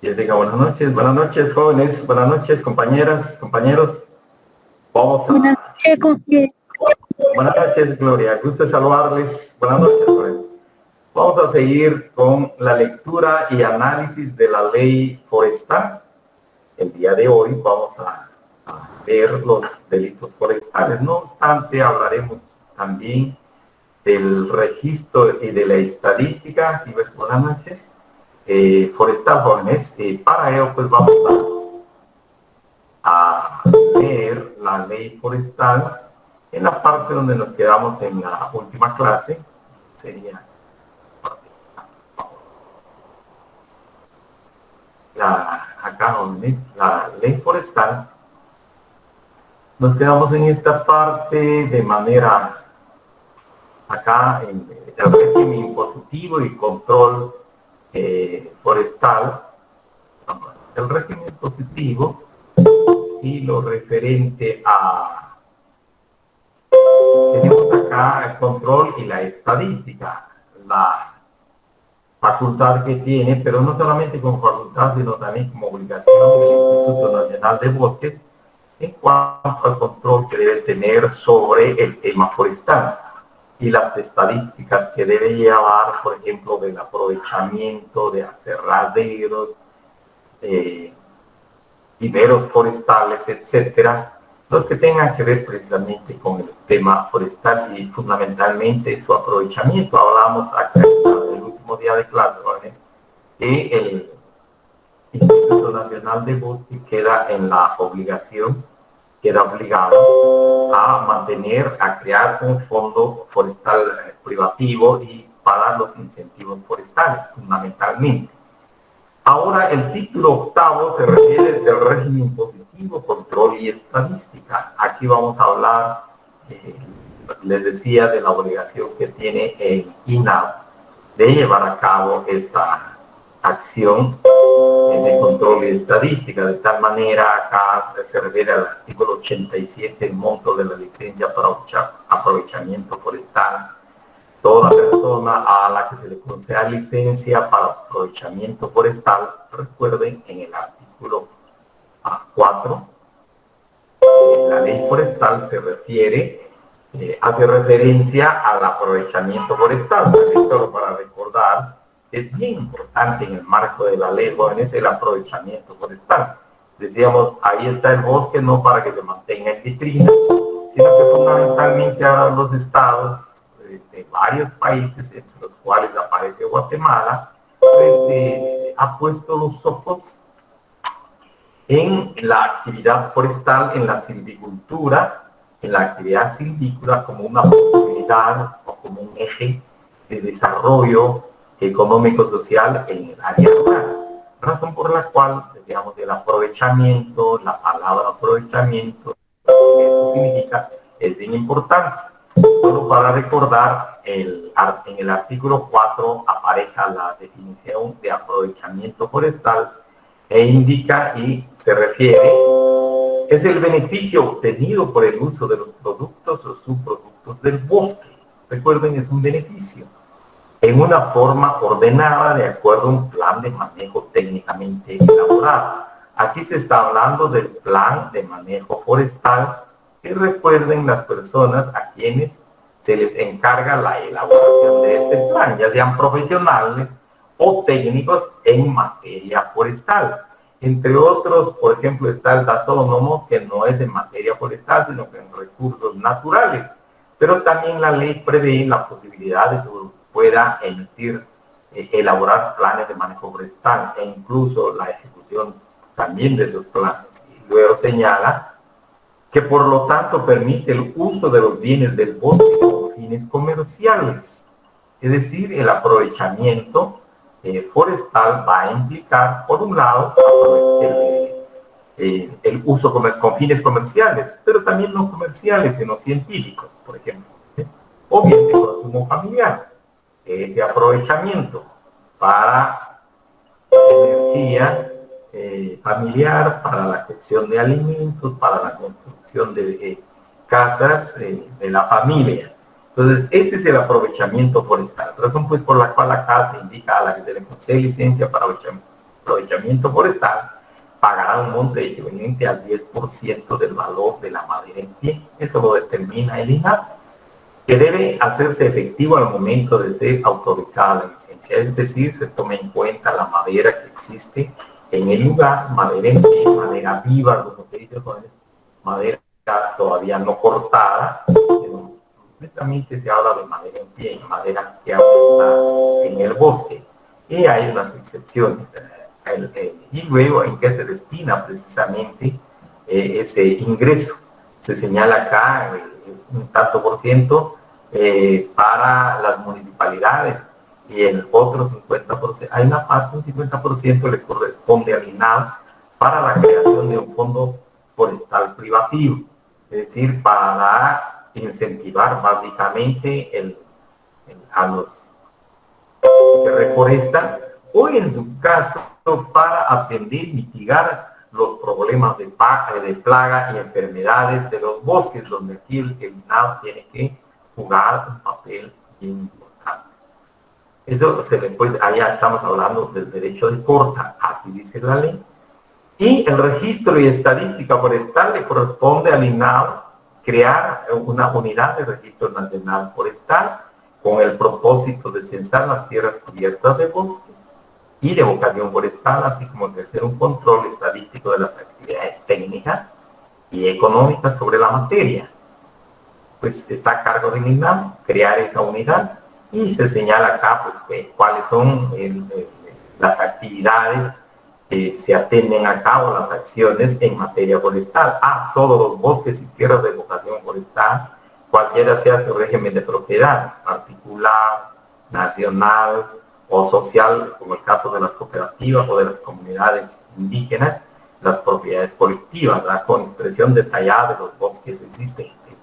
Jessica, buenas noches jóvenes, buenas noches compañeras, compañeros. Vamos a... Buenas noches, Gloria, gusto saludarles. Buenas noches, jóvenes. Vamos a seguir con la lectura y análisis de la ley forestal. El día de hoy vamos a ver los delitos forestales. No obstante, hablaremos también del registro y de la estadística. Buenas noches. Forestal, jóvenes. Para ello, pues vamos a leer la ley forestal en la parte donde nos quedamos en la última clase. Sería acá, jóvenes, la ley forestal. Nos quedamos en esta parte de manera acá en el régimen impositivo y control forestal, el régimen positivo y lo referente a, tenemos acá el control y la estadística, la facultad que tiene, pero no solamente como facultad, sino también como obligación del Instituto Nacional de Bosques en cuanto al control que debe tener sobre el tema forestal y las estadísticas que debe llevar, por ejemplo, del aprovechamiento de aserraderos, viveros forestales, etcétera, los que tengan que ver precisamente con el tema forestal y fundamentalmente su aprovechamiento. Hablamos acá en el último día de clase, jóvenes, que el Instituto Nacional de Bosques queda en la obligación, queda obligado a mantener, a crear un fondo forestal privativo y para los incentivos forestales, fundamentalmente. Ahora, el título octavo se refiere del régimen positivo, control y estadística. Aquí vamos a hablar, les decía, de la obligación que tiene el INAH de llevar a cabo esta acción de control y estadística. De tal manera, acá se refiere al artículo 87, el monto de la licencia para aprovechamiento forestal. Toda persona a la que se le conceda licencia para aprovechamiento forestal, recuerden en el artículo 4, la ley forestal se refiere, hace referencia al aprovechamiento forestal. También solo para recordar, es bien importante en el marco de la ley, jóvenes, el aprovechamiento forestal. Decíamos, ahí está el bosque no para que se mantenga en vitrina, sino que fundamentalmente ahora los estados de varios países, entre los cuales aparece Guatemala, pues, ha puesto los ojos en la actividad forestal, en la silvicultura, en la actividad silvícola como una posibilidad o como un eje de desarrollo económico-social en el área rural. Razón por la cual, digamos, el aprovechamiento, la palabra aprovechamiento, eso significa, es bien importante. Solo para recordar, en el artículo 4 aparece la definición de aprovechamiento forestal e indica y se refiere, es el beneficio obtenido por el uso de los productos o subproductos del bosque. Recuerden, es un beneficio en una forma ordenada de acuerdo a un plan de manejo técnicamente elaborado. Aquí se está hablando del plan de manejo forestal y recuerden las personas a quienes se les encarga la elaboración de este plan, ya sean profesionales o técnicos en materia forestal. Entre otros, por ejemplo, está el tasónomo, que no es en materia forestal, sino que en recursos naturales. Pero también la ley prevé la posibilidad de que pueda emitir, elaborar planes de manejo forestal e incluso la ejecución también de esos planes. Y luego señala que por lo tanto permite el uso de los bienes del bosque con fines comerciales. Es decir, el aprovechamiento forestal va a implicar, por un lado, el uso con fines comerciales, pero también no comerciales, sino científicos, por ejemplo, o bien de consumo familiar. Ese aprovechamiento para energía familiar, para la cocción de alimentos, para la construcción de casas de la familia. Entonces, ese es el aprovechamiento forestal. Razón pues por la cual acá se indica a la que se le concede licencia para aprovechamiento forestal, pagará un monto equivalente al 10% del valor de la madera en pie. Eso lo determina el INAH, que debe hacerse efectivo al momento de ser autorizada la licencia. Es decir, se toma en cuenta la madera que existe en el lugar, madera en pie, madera viva, como se dice, madera todavía no cortada, sino precisamente se habla de madera en pie, madera que aún está en el bosque. Y hay unas excepciones. Y luego en qué se destina precisamente ese ingreso. Se señala acá un tanto por ciento para las municipalidades y el otro 50%, hay una parte, un 50% le corresponde al INAH para la creación de un fondo forestal privativo, es decir, para incentivar básicamente a los que reforestan, o en su caso para atender y mitigar los problemas de plaga y enfermedades de los bosques, donde aquí el INAH tiene que jugar un papel importante. Eso pues allá estamos hablando del derecho de corta, así dice la ley. Y el registro y estadística forestal le corresponde al INAH crear una unidad de registro nacional forestal con el propósito de censar las tierras cubiertas de bosque y de vocación forestal, así como ejercer un control estadístico de las actividades técnicas y económicas sobre la materia. Pues está a cargo del INAH crear esa unidad y se señala acá pues, cuáles son las actividades que se atienden a cabo, las acciones en materia forestal. Todos los bosques y tierras de vocación forestal, cualquiera sea su régimen de propiedad, particular, nacional o social, como el caso de las cooperativas o de las comunidades indígenas, las propiedades colectivas, con expresión detallada de los bosques existentes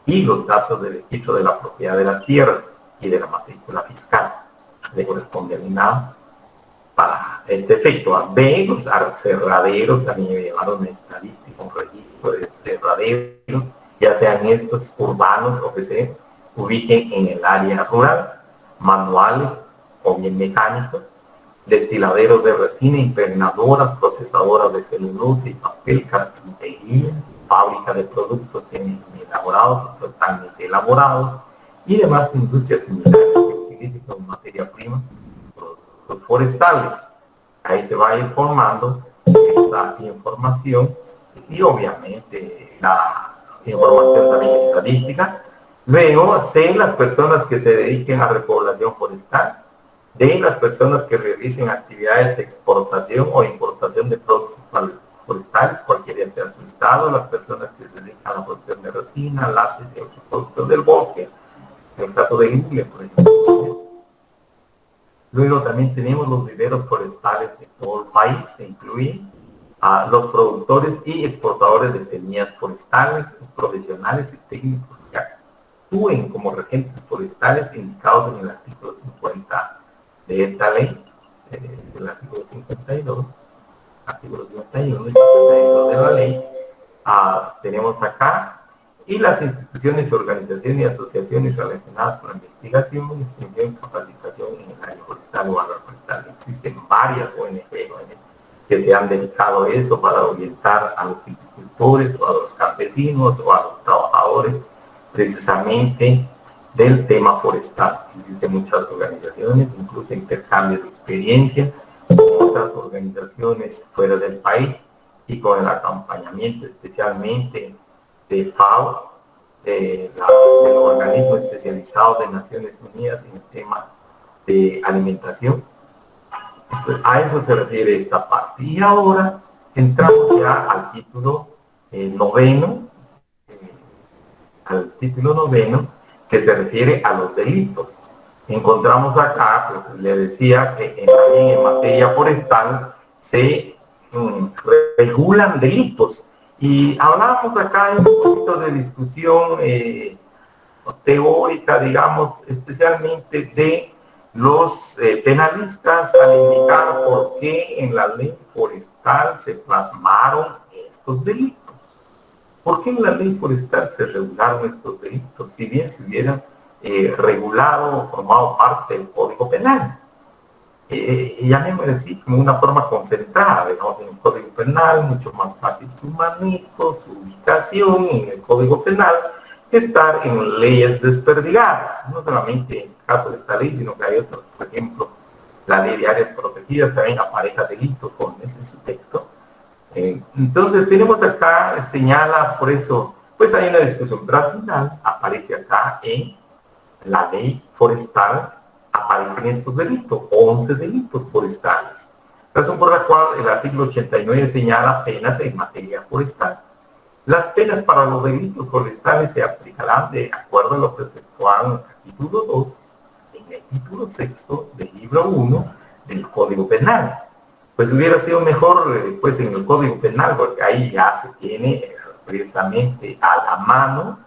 y los datos del registro de la propiedad de las tierras y de la matrícula fiscal. Le corresponde al INAH para este efecto. B, los aserraderos, también llevaron estadística, un registro de aserraderos, ya sean estos urbanos o que se ubiquen en el área rural, manuales o bien mecánicos, destiladeros de resina, impregnadoras, procesadoras de celulosa y papel, carpinterías, fábrica de productos elaborados o totalmente elaborados y demás industrias similares que utilicen como materia prima productos forestales. Ahí se va a ir formando esta información y obviamente la información también estadística. Luego, C, las personas que se dediquen a repoblación forestal. D, las personas que realicen actividades de exportación o importación de productos forestales, cualquiera sea su estado, las personas que se dedican a la producción de resina, látex y otros productos del bosque, en el caso de India, por ejemplo. Luego también tenemos los viveros forestales de todo el país, se incluyen a los productores y exportadores de semillas forestales, los profesionales y técnicos que actúen como regentes forestales indicados en el artículo 50 de esta ley, el artículo 52, artículo 51 y 52 de la ley. Tenemos acá y las instituciones, organizaciones y asociaciones relacionadas con la investigación, extensión y capacitación en el área forestal o agroforestal. Existen varias ONG que se han dedicado a eso para orientar a los agricultores o a los campesinos o a los trabajadores precisamente del tema forestal. Existen muchas organizaciones, incluso intercambio de experiencia con otras organizaciones fuera del país y con el acompañamiento especialmente de FAO, del organismo especializado de Naciones Unidas en el tema de alimentación. Entonces, a eso se refiere esta parte. Y ahora entramos ya al título noveno, que se refiere a los delitos. Encontramos acá, pues le decía que también en materia forestal se regulan delitos. Y hablábamos acá en un poquito de discusión teórica, digamos, especialmente de los penalistas al indicar por qué en la ley forestal se plasmaron estos delitos. ¿Por qué en la ley forestal se regularon estos delitos? Si bien se hubieran regulado o formado parte del Código Penal. llamémosle así, como una forma concentrada, digamos, en el Código Penal, mucho más fácil su manejo, su ubicación en el Código Penal, que estar en leyes desperdigadas, no solamente en el caso de esta ley, sino que hay otros, por ejemplo, la ley de áreas protegidas también apareja delitos con ese texto. Entonces tenemos acá, señala, por eso, pues hay una discusión, pero al final aparece acá en la ley forestal, aparecen estos delitos, 11 delitos forestales, razón por la cual el artículo 89 señala penas en materia forestal. Las penas para los delitos forestales se aplicarán de acuerdo a lo preceptuado en el capítulo 2, en el título 6 del libro 1 del Código Penal. Pues hubiera sido mejor pues en el Código Penal, porque ahí ya se tiene precisamente a la mano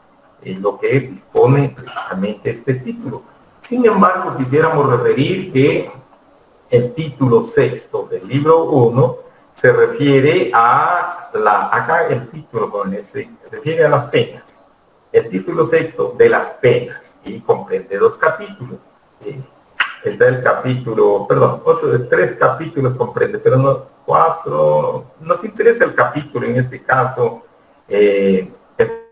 lo que dispone precisamente este título. Sin embargo, quisiéramos referir que el título 6 del libro 1 se refiere a acá el título se refiere a las penas. El título 6 de las penas y comprende 2 capítulos. Está el capítulo, perdón, 3 capítulos comprende, pero no 4. Nos interesa el capítulo en este caso, el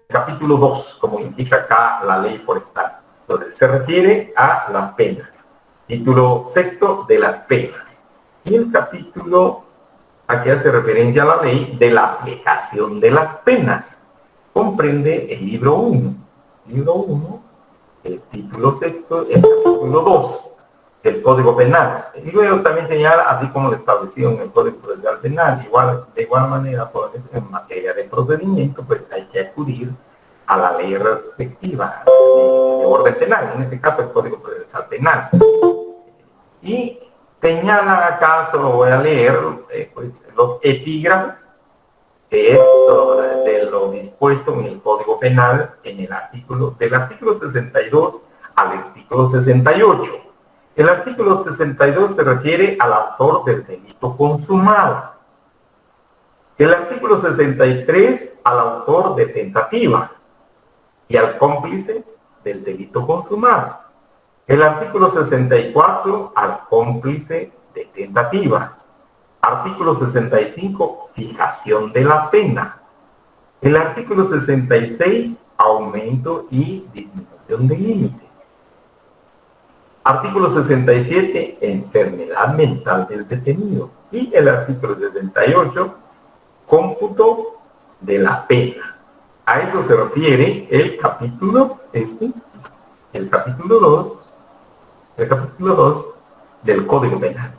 capítulo 2, como indica acá la ley forestal, donde se refiere a las penas. Título 6 de las penas. Y el capítulo, aquí hace referencia a la ley de la aplicación de las penas. Comprende el libro 1. Libro 1, el título 6, el capítulo 2 del Código Penal. Y luego también señala, así como lo establecido en el Código Procesal Penal, de igual manera, pues, en materia de procedimiento, pues hay que acudir a la ley respectiva de orden penal, en este caso el Código Procesal Penal. Y señala acá, solo voy a leer pues, los epígrafes de esto, de lo dispuesto en el Código Penal, en el artículo, del artículo 62 al artículo 68. El artículo 62 se refiere al autor del delito consumado. El artículo 63 al autor de tentativa y al cómplice del delito consumado. El artículo 64 al cómplice de tentativa. Artículo 65, fijación de la pena. El artículo 66, aumento y disminución de límites. Artículo 67, enfermedad mental del detenido. Y el artículo 68, cómputo de la pena. A eso se refiere el capítulo, el capítulo 2 del Código Penal.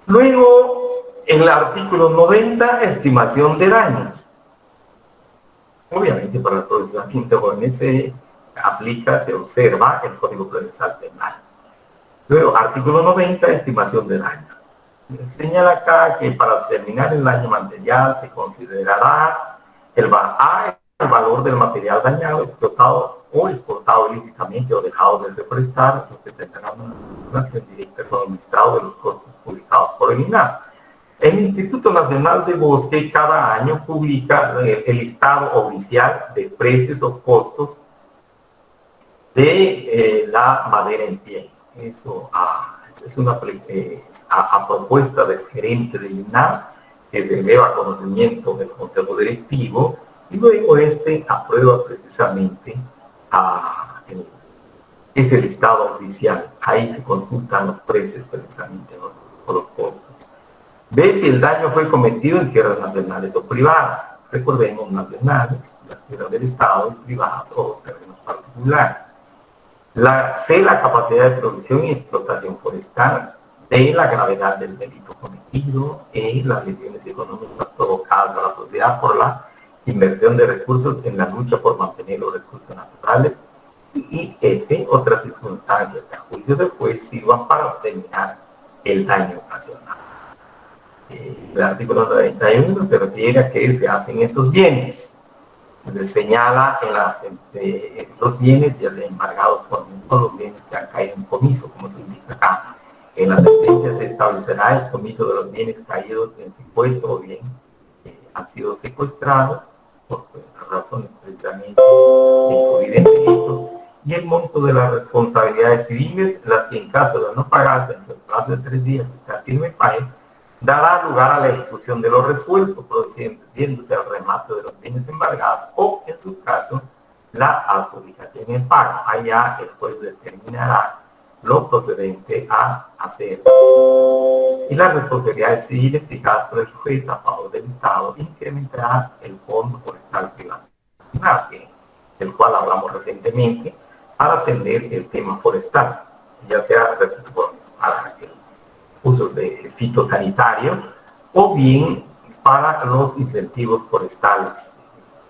Luego, en el artículo 90, estimación de daños. Obviamente para el procesamiento con se aplica, se observa el Código Procesal Penal. Luego, artículo 90, estimación de daños. Señala acá que para determinar el daño material se considerará el valor del material dañado, explotado o exportado ilícitamente o dejado de reforestar, lo que tendrá una relación directa con el listado de los costos publicados por el INAH. El Instituto Nacional de Bosque cada año publica el listado oficial de precios o costos de la madera en pie. Eso es una propuesta del gerente del INAH que se eleva a conocimiento del Consejo Directivo y luego aprueba precisamente ese listado oficial. Ahí se consultan los precios precisamente o los costos. Ve si el daño fue cometido en tierras nacionales o privadas. Recordemos, nacionales, las tierras del Estado, y privadas o terrenos particulares. C, la capacidad de producción y explotación forestal. D, la gravedad del delito cometido. E, las lesiones económicas provocadas a la sociedad por la inversión de recursos en la lucha por mantener los recursos naturales. Y F, otras circunstancias que a juicio del juez sirvan para determinar el daño ocasionado. El artículo 91 se refiere a qué se hacen esos bienes. Se señala en los bienes ya sean embargados por los bienes que han caído en comiso, como se indica acá. En la sentencia se establecerá el comiso de los bienes caídos en secuestro o bien han sido secuestrados por razones precisamente de incurrir en delito, y el monto de las responsabilidades civiles, las que en caso de no pagarse en el plazo de 3 días que está firme pague, dará lugar a la ejecución de lo resuelto, procediéndose al remate de los bienes embargados o, en su caso, la adjudicación en pago. Allá el juez determinará lo procedente a hacer. Y las responsabilidades civiles fijadas por el juez a favor del Estado incrementará el fondo forestal privado, del cual hablamos recientemente, para atender el tema forestal, ya sea para usos de fitosanitarios o bien para los incentivos forestales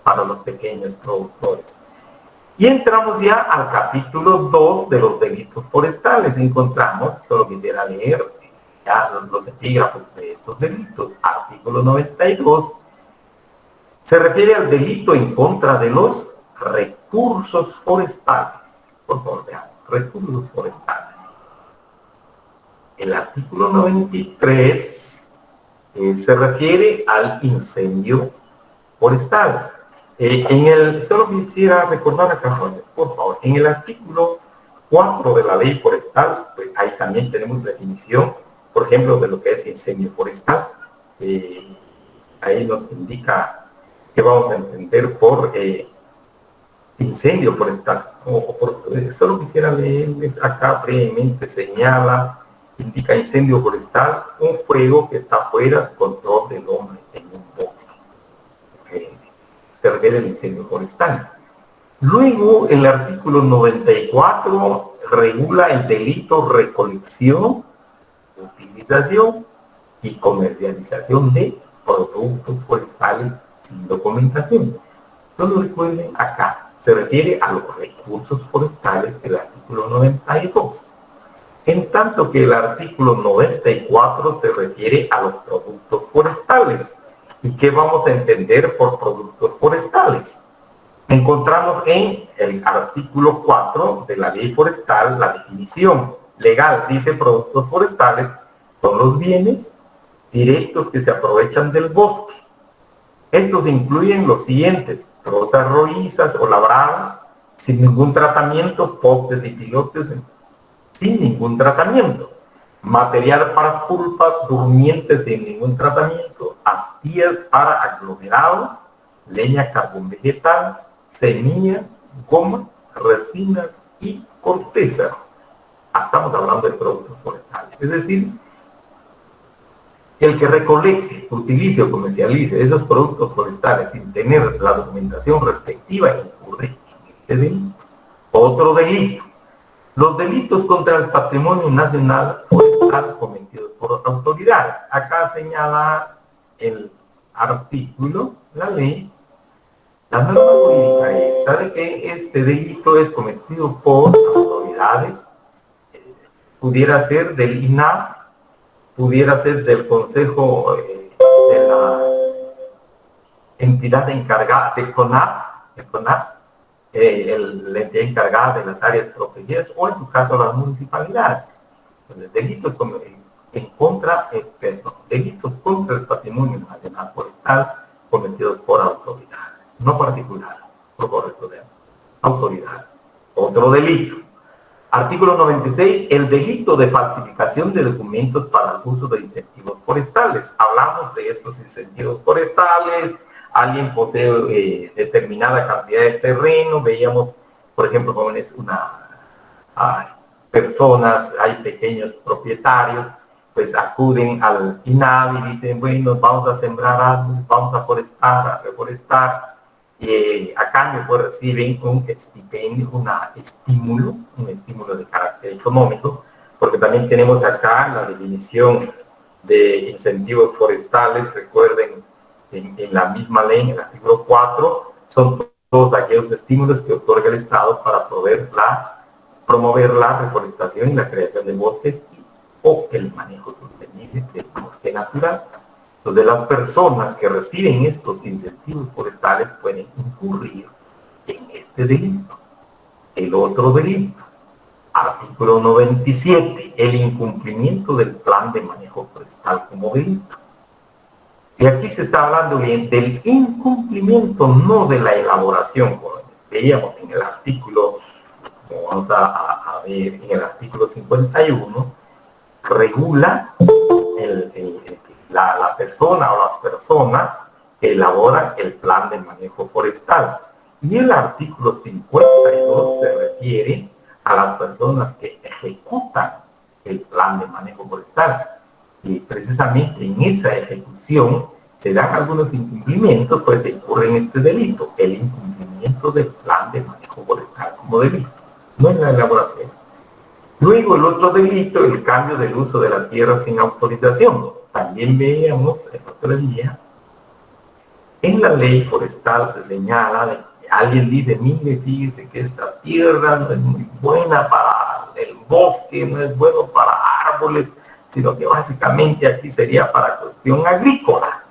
para los pequeños productores. Y entramos ya al capítulo 2 de los delitos forestales. Encontramos, solo quisiera leer ya los epígrafos de estos delitos. Artículo 92 se refiere al delito en contra de los recursos forestales. Por favor, vean, recursos forestales. El artículo 93 se refiere al incendio forestal. Solo quisiera recordar acá, por favor, en el artículo 4 de la ley forestal, pues ahí también tenemos definición, por ejemplo, de lo que es incendio forestal. Ahí nos indica que vamos a entender por incendio forestal. Solo quisiera leerles acá brevemente, indica incendio forestal, un fuego que está fuera del control del hombre en un bosque. Se refiere al incendio forestal. Luego, el artículo 94 regula el delito recolección, utilización y comercialización de productos forestales sin documentación. Solo recuerden acá, se refiere a los recursos forestales del artículo 92. En tanto que el artículo 94 se refiere a los productos forestales. ¿Y qué vamos a entender por productos forestales? Encontramos en el artículo 4 de la ley forestal la definición legal. Dice: productos forestales son los bienes directos que se aprovechan del bosque. Estos incluyen los siguientes: trozas roizas o labradas sin ningún tratamiento, postes y pilotes sin ningún tratamiento, material para pulpa durmiente sin ningún tratamiento, astillas para aglomerados, leña, carbón vegetal, semilla, gomas, resinas y cortezas. Estamos hablando de productos forestales. Es decir, el que recolecte, utilice o comercialice esos productos forestales sin tener la documentación respectiva incurre en este delito. Otro delito: los delitos contra el patrimonio nacional forestal cometidos por autoridades. Acá señala el artículo, la ley, la norma jurídica esta de que este delito es cometido por autoridades, pudiera ser del INAH, pudiera ser del Consejo de la entidad encargada de CONAF, la entidad encargada de las áreas protegidas, o en su caso las municipalidades. Entonces, delitos contra el patrimonio nacional forestal cometidos por autoridades, no particulares, por correcto de autoridades. Otro delito. Artículo 96, el delito de falsificación de documentos para el uso de incentivos forestales. Hablamos de estos incentivos forestales. Alguien posee determinada cantidad de terreno. Veíamos, por ejemplo, jóvenes, personas, hay pequeños propietarios, pues acuden al INAVI y dicen: bueno, vamos a sembrar árboles, vamos a forestar, a reforestar. A cambio pues reciben un estipendio, un estímulo de carácter económico, porque también tenemos acá la definición de incentivos forestales. Recuerden, en la misma ley, en el artículo 4, son todos aquellos estímulos que otorga el Estado para promover la reforestación y la creación de bosques o el manejo sostenible del bosque natural. Entonces, las personas que reciben estos incentivos forestales pueden incurrir en este delito. El otro delito, artículo 97, el incumplimiento del plan de manejo forestal como delito. Y aquí se está hablando bien del incumplimiento, no de la elaboración, como veíamos en el artículo como vamos a ver en el artículo 51, regula la persona o las personas que elaboran el plan de manejo forestal. Y el artículo 52 se refiere a las personas que ejecutan el plan de manejo forestal. Y precisamente en esa ejecución se dan algunos incumplimientos, pues se incurre en este delito, el incumplimiento del plan de manejo forestal como delito, no en la elaboración. Luego el otro delito, el cambio del uso de la tierra sin autorización. También veíamos el otro día, en la ley forestal se señala de que alguien dice, mire, fíjese que esta tierra no es muy buena para el bosque, no es bueno para árboles, sino que básicamente aquí sería para cuestión agrícola.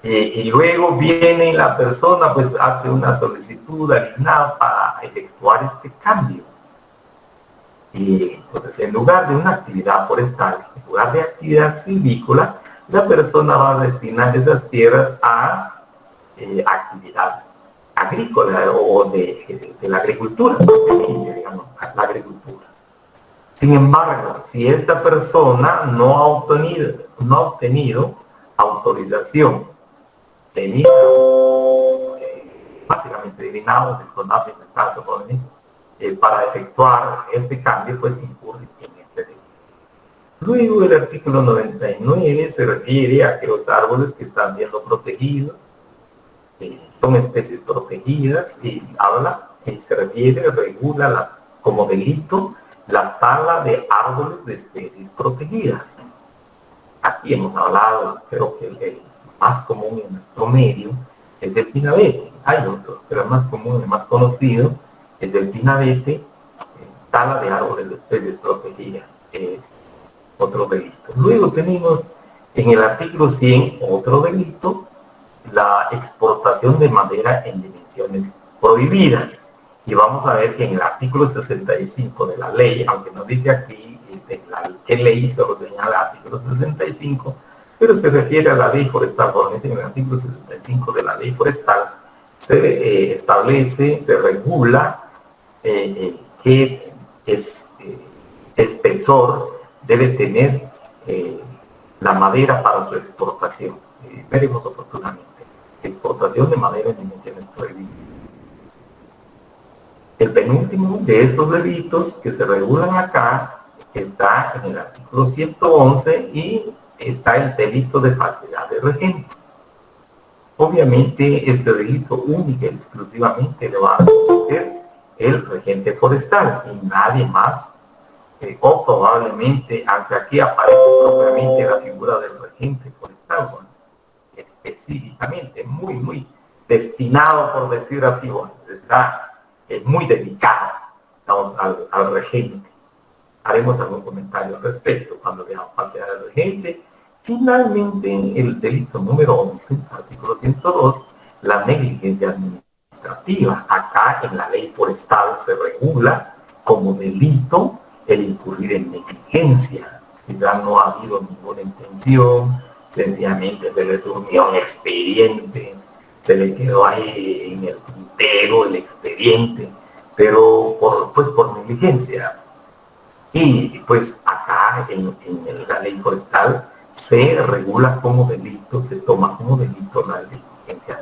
Y luego viene la persona, pues hace una solicitud al INAH para efectuar este cambio. Y entonces, en lugar de una actividad forestal, en lugar de actividad silvícola, la persona va a destinar esas tierras a actividad agrícola o de la agricultura, digamos, la agricultura. Sin embargo, si esta persona no ha obtenido autorización del INAH, básicamente del INAH, del CONAF en el caso para efectuar este cambio, pues incurre en este delito. Luego el artículo 99 se refiere a que los árboles que están siendo protegidos son especies protegidas y se refiere, regula como delito la tala de árboles de especies protegidas. Aquí hemos hablado, creo que el más común en nuestro medio es el pinabete. Hay otros, pero el más común, el más conocido es el pinabete, tala de árboles de especies protegidas. Es otro delito. Luego tenemos en el artículo 100 otro delito, la exportación de madera en dimensiones prohibidas. Y vamos a ver que en el artículo 65 de la ley, aunque no dice aquí qué ley, solo señala artículo 65, pero se refiere a la ley forestal, en el artículo 65 de la ley forestal, se establece, se regula qué espesor debe tener la madera para su exportación. Veremos oportunamente. Exportación de madera en dimensiones prohibidas. El penúltimo de estos delitos que se regulan acá está en el artículo 111 y está el delito de falsedad de regente. Obviamente este delito único y exclusivamente lo va a cometer el regente forestal y nadie más, o probablemente, aunque aquí aparece propiamente la figura del regente forestal, bueno, específicamente, muy destinado, por decir así, bueno, está muy dedicado al regente. Haremos algún comentario al respecto cuando veamos falsedad del regente. Finalmente, el delito número 11, artículo 102, la negligencia administrativa. Acá en la ley forestal se regula como delito el incurrir en negligencia. Quizás no ha habido ninguna intención, sencillamente se le durmió un expediente, se le quedó ahí en el tintero el expediente, pero por negligencia. Y pues acá en la ley forestal se regula como delito, se toma como delito la negligencia.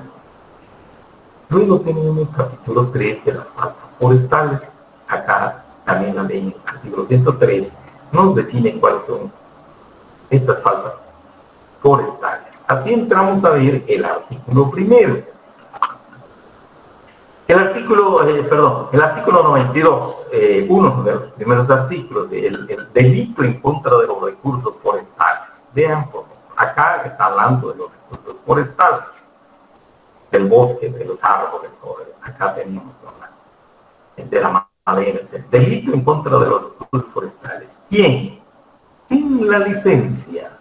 Luego tenemos capítulo 3 de las faltas forestales. Acá también la ley, el artículo 103, nos define cuáles son estas faltas forestales. Así entramos a ver el artículo primero. El artículo 92, uno de los primeros artículos, el delito en contra de los recursos forestales. Vean, acá está hablando de los recursos forestales, del bosque, de los árboles, acá tenemos de la madera, etc. Delito en contra de los recursos forestales. ¿Quién? En la licencia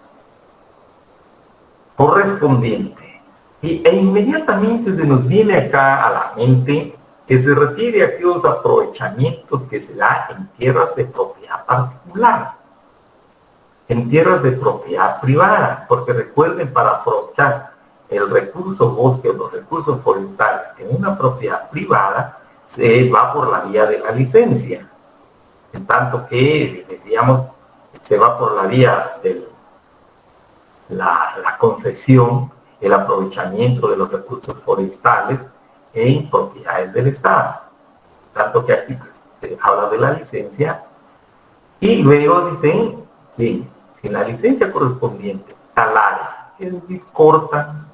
correspondiente. E inmediatamente se nos viene acá a la mente que se refiere a aquellos aprovechamientos que se da en tierras de propiedad particular, en tierras de propiedad privada, porque recuerden, para aprovechar el recurso bosque o los recursos forestales en una propiedad privada, se va por la vía de la licencia, en tanto que, decíamos, se va por la vía de la concesión, el aprovechamiento de los recursos forestales en propiedades del Estado. Tanto que aquí pues, se habla de la licencia y luego dicen que si la licencia correspondiente talar, es decir, corta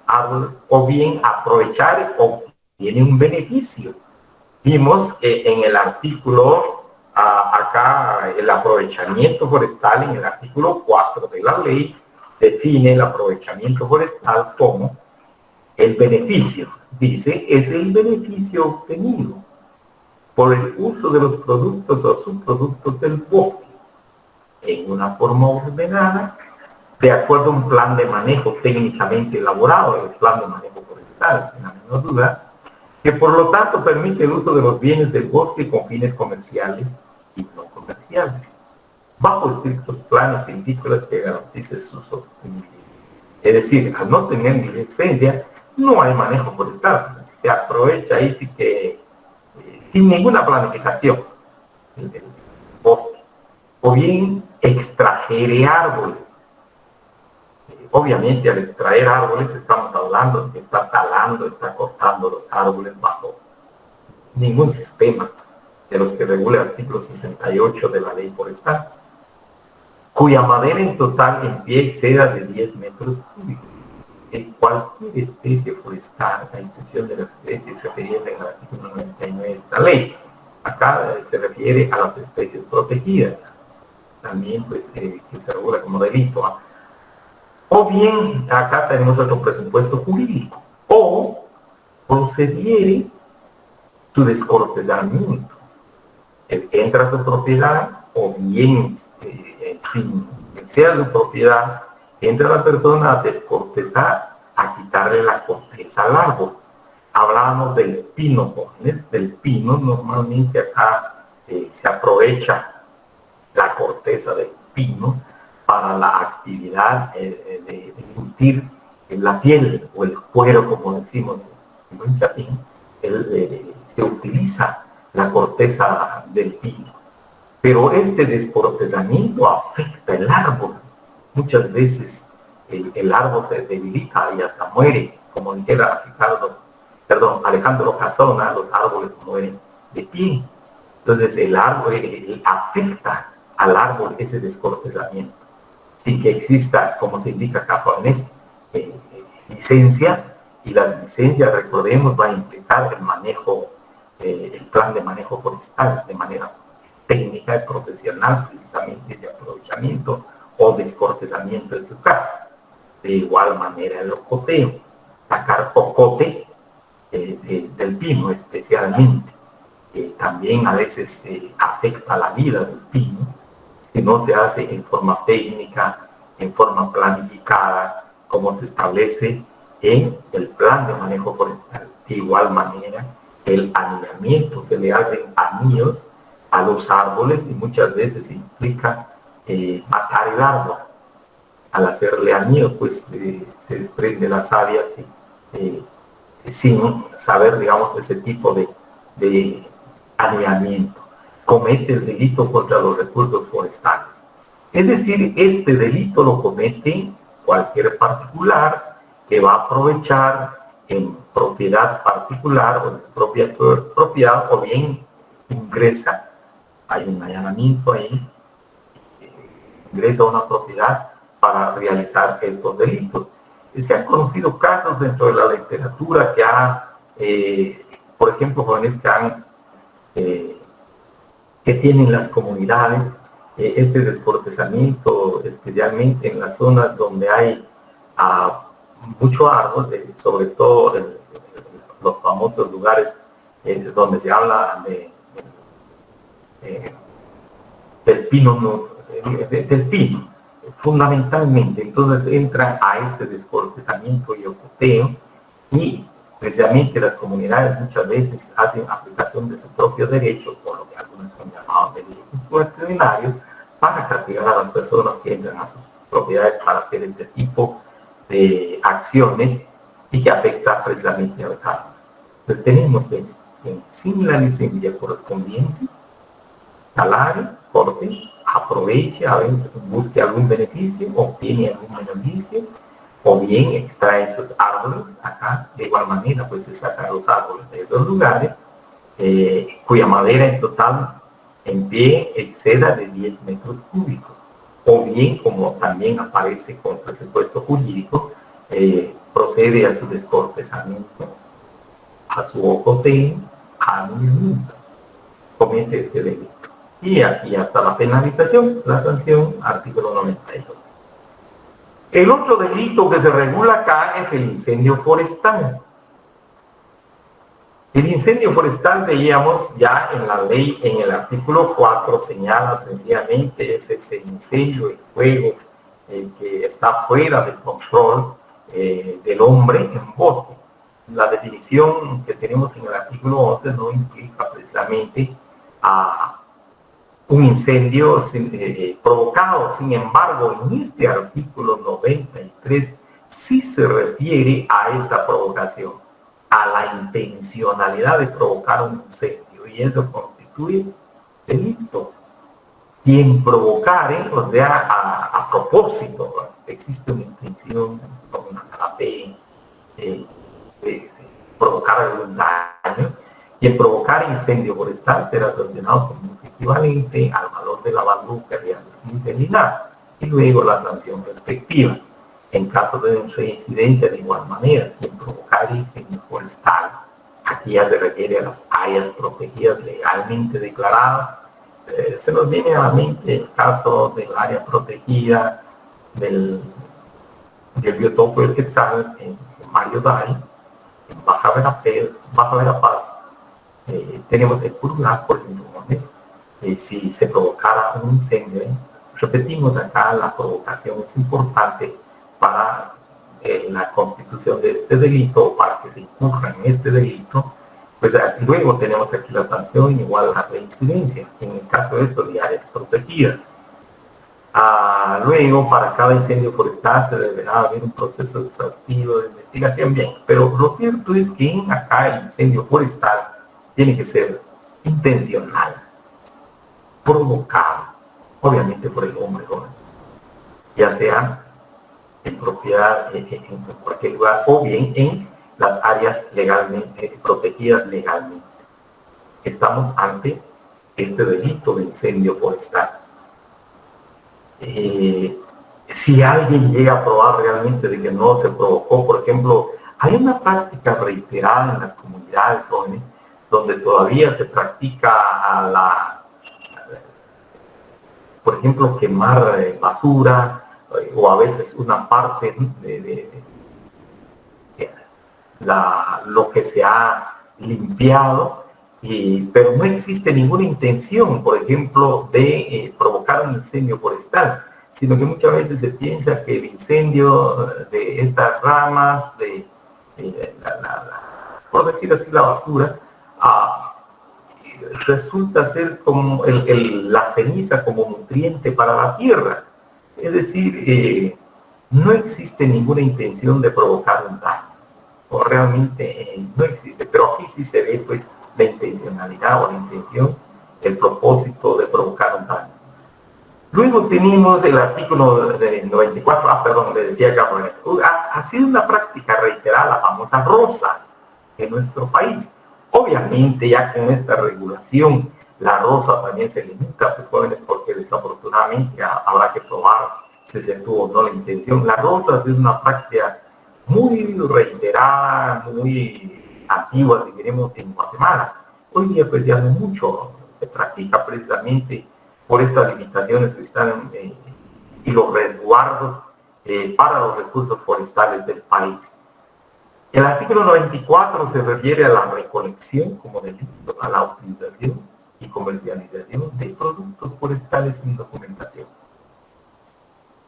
árboles, o bien aprovechar o tiene un beneficio. Vimos que en el artículo, acá el aprovechamiento forestal, en el artículo 4 de la ley, define el aprovechamiento forestal como el beneficio. Dice, es el beneficio obtenido por el uso de los productos o subproductos del bosque en una forma ordenada, de acuerdo a un plan de manejo técnicamente elaborado, el plan de manejo forestal, sin la menor duda, que por lo tanto permite el uso de los bienes del bosque con fines comerciales y no comerciales, bajo estrictos planes científicos que garanticen su sostenibilidad. Es decir, al no tener ni licencia, no hay manejo forestal, se aprovecha ahí sí que sin ninguna planificación el bosque, o bien extraer árboles. Obviamente al extraer árboles estamos hablando de que está talando, está cortando los árboles bajo ningún sistema de los que regula el artículo 68 de la ley forestal, cuya madera en total en pie exceda de 10 metros cúbicos. En cualquier especie forestal, a excepción de las especies referidas en el artículo 99 de esta ley. Acá se refiere a las especies protegidas, también pues que se regula como delito. O bien, acá tenemos otro presupuesto jurídico, o procediere su descortezamiento. Entra a su propiedad, o bien, sin sea su propiedad, entra la persona a descortezar, a quitarle la corteza al árbol. Hablábamos del pino, jóvenes, del pino. Normalmente acá se aprovecha la corteza del pino para la actividad de curtir la piel o el cuero, como decimos en buen chapín. Se utiliza la corteza del pino. Pero este descortezamiento afecta el árbol. Muchas veces el árbol se debilita y hasta muere, como dijera Alejandro Casona, los árboles mueren de pie. Entonces el árbol afecta al árbol ese descortezamiento, sin que exista, como se indica acá, licencia, y la licencia, recordemos, va a implicar el manejo, el plan de manejo forestal de manera técnica y profesional, precisamente ese aprovechamiento o descortezamiento en su casa. De igual manera el ocoteo, sacar ocote del pino especialmente, también a veces afecta la vida del pino, si no se hace en forma técnica, en forma planificada, como se establece en el plan de manejo forestal. De igual manera, el anillamiento, se le hacen anillos a los árboles y muchas veces implica matar el árbol. Al hacerle anillo, pues se desprende la savia sin saber, digamos, ese tipo de anillamiento. Comete el delito contra los recursos forestales. Es decir, este delito lo comete cualquier particular que va a aprovechar en propiedad particular o de su propia propiedad, o bien ingresa, hay un allanamiento ahí, ingresa a una propiedad para realizar estos delitos. Se han conocido casos dentro de la literatura que por ejemplo, jóvenes que tienen las comunidades, este descortezamiento, especialmente en las zonas donde hay mucho árbol, sobre todo en los famosos lugares donde se habla del pino, del pino, fundamentalmente. Entonces entran a este descortezamiento y ocoteo, y precisamente las comunidades muchas veces hacen aplicación de su propio derecho, por lo que algunos son llamados derechos extraordinarios, para castigar a las personas que entran a sus propiedades para hacer este tipo de acciones y que afecta precisamente a los árboles. Entonces tenemos, pues, quien sin la licencia correspondiente talare, corte, aproveche, a veces busque algún beneficio, obtiene algún beneficio, o bien extrae sus árboles acá. De igual manera, pues se sacan los árboles de esos lugares, cuya madera en total en pie exceda de 10 metros cúbicos, o bien, como también aparece con presupuesto jurídico, procede a su descortezamiento, a su ocote, a multa, comete este delito. Y aquí hasta la penalización, la sanción, artículo 92. El otro delito que se regula acá es el incendio forestal. El incendio forestal, veíamos ya en la ley, en el artículo 4, señala sencillamente es ese incendio, el fuego, que está fuera del control del hombre en bosque. La definición que tenemos en el artículo 11 no implica precisamente a un incendio provocado. Sin embargo, en este artículo 93 sí se refiere a esta provocación, a la intencionalidad de provocar un incendio, y eso constituye delito. Quien provocare, o sea, a propósito, existe una intención, una mala fe, de provocar algún daño, y el provocar incendio forestal será sancionado con un equivalente al valor de la balduca de incendiar, y luego la sanción respectiva. En caso de reincidencia, de igual manera, quien provocar incendio forestal, aquí ya se refiere a las áreas protegidas legalmente declaradas. Se nos viene a la mente el caso del área protegida del biotopo del Quetzal en Mario Day, en Baja Verapaz. Tenemos el Purulá, por Limones. Si se provocara un incendio, repetimos acá, la provocación es importante para la constitución de este delito, para que se incurra en este delito. Pues luego tenemos aquí la sanción igual a la reincidencia, en el caso de estos de áreas protegidas. Luego, para cada incendio forestal se deberá haber un proceso exhaustivo de investigación, bien, pero lo cierto es que acá el incendio forestal tiene que ser intencional, provocado, obviamente por el hombre, ya sea en propiedad en cualquier lugar, o bien en las áreas legalmente protegidas legalmente. Estamos ante este delito de incendio forestal. Si alguien llega a probar realmente de que no se provocó, por ejemplo, hay una práctica reiterada en las comunidades jóvenes donde todavía se practica por ejemplo, quemar basura, o a veces una parte de lo que se ha limpiado, pero no existe ninguna intención, por ejemplo, de provocar un incendio forestal, sino que muchas veces se piensa que el incendio de estas ramas, por decir así, la basura, resulta ser como la ceniza como nutriente para la tierra. Es decir, no existe ninguna intención de provocar un daño, o realmente no existe, pero aquí sí se ve pues la intencionalidad o la intención, el propósito de provocar un daño. Luego tenemos el artículo 94, le decía Gabriel, ha sido una práctica reiterada la famosa roza en nuestro país. Obviamente ya con esta regulación la roza también se limita, pues jóvenes, porque desafortunadamente habrá que probar si se tuvo o no la intención. La roza es una práctica muy reiterada, muy antigua, si queremos, en Guatemala. Hoy día pues ya no mucho se practica, precisamente por estas limitaciones que están y los resguardos para los recursos forestales del país. El artículo 94 se refiere a la recolección como delito, a la utilización y comercialización de productos forestales sin documentación.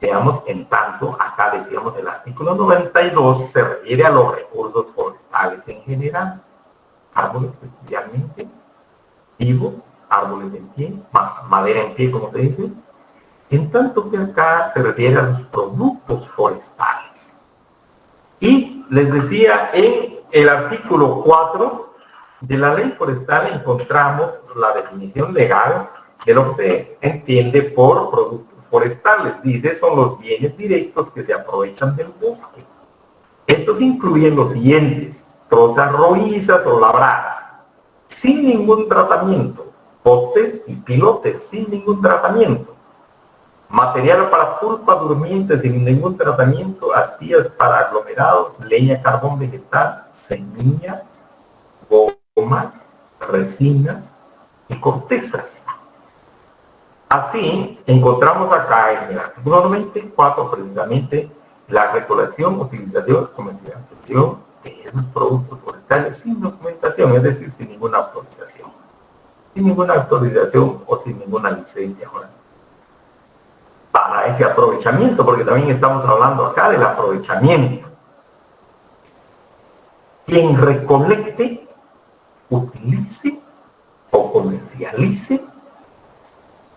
Veamos, en tanto, acá decíamos el artículo 92 se refiere a los recursos forestales en general, árboles especialmente, vivos, árboles en pie, madera en pie, como se dice, en tanto que acá se refiere a los productos forestales. Y les decía, en el artículo 4 de la ley forestal encontramos la definición legal de lo que se entiende por productos forestales. Dice, son los bienes directos que se aprovechan del bosque. Estos incluyen los siguientes: trozas roizas o labradas, sin ningún tratamiento; postes y pilotes, sin ningún tratamiento; material para pulpa durmiente, sin ningún tratamiento; astillas para aglomerados; leña, carbón vegetal; semillas, gomas, resinas y cortezas. Así, encontramos acá en el artículo 94 precisamente la recolección, utilización, comercialización de esos productos forestales sin documentación, es decir, sin ninguna autorización. Sin ninguna autorización o sin ninguna licencia, ¿verdad?, para ese aprovechamiento, porque también estamos hablando acá del aprovechamiento. Quien recolecte, utilice o comercialice,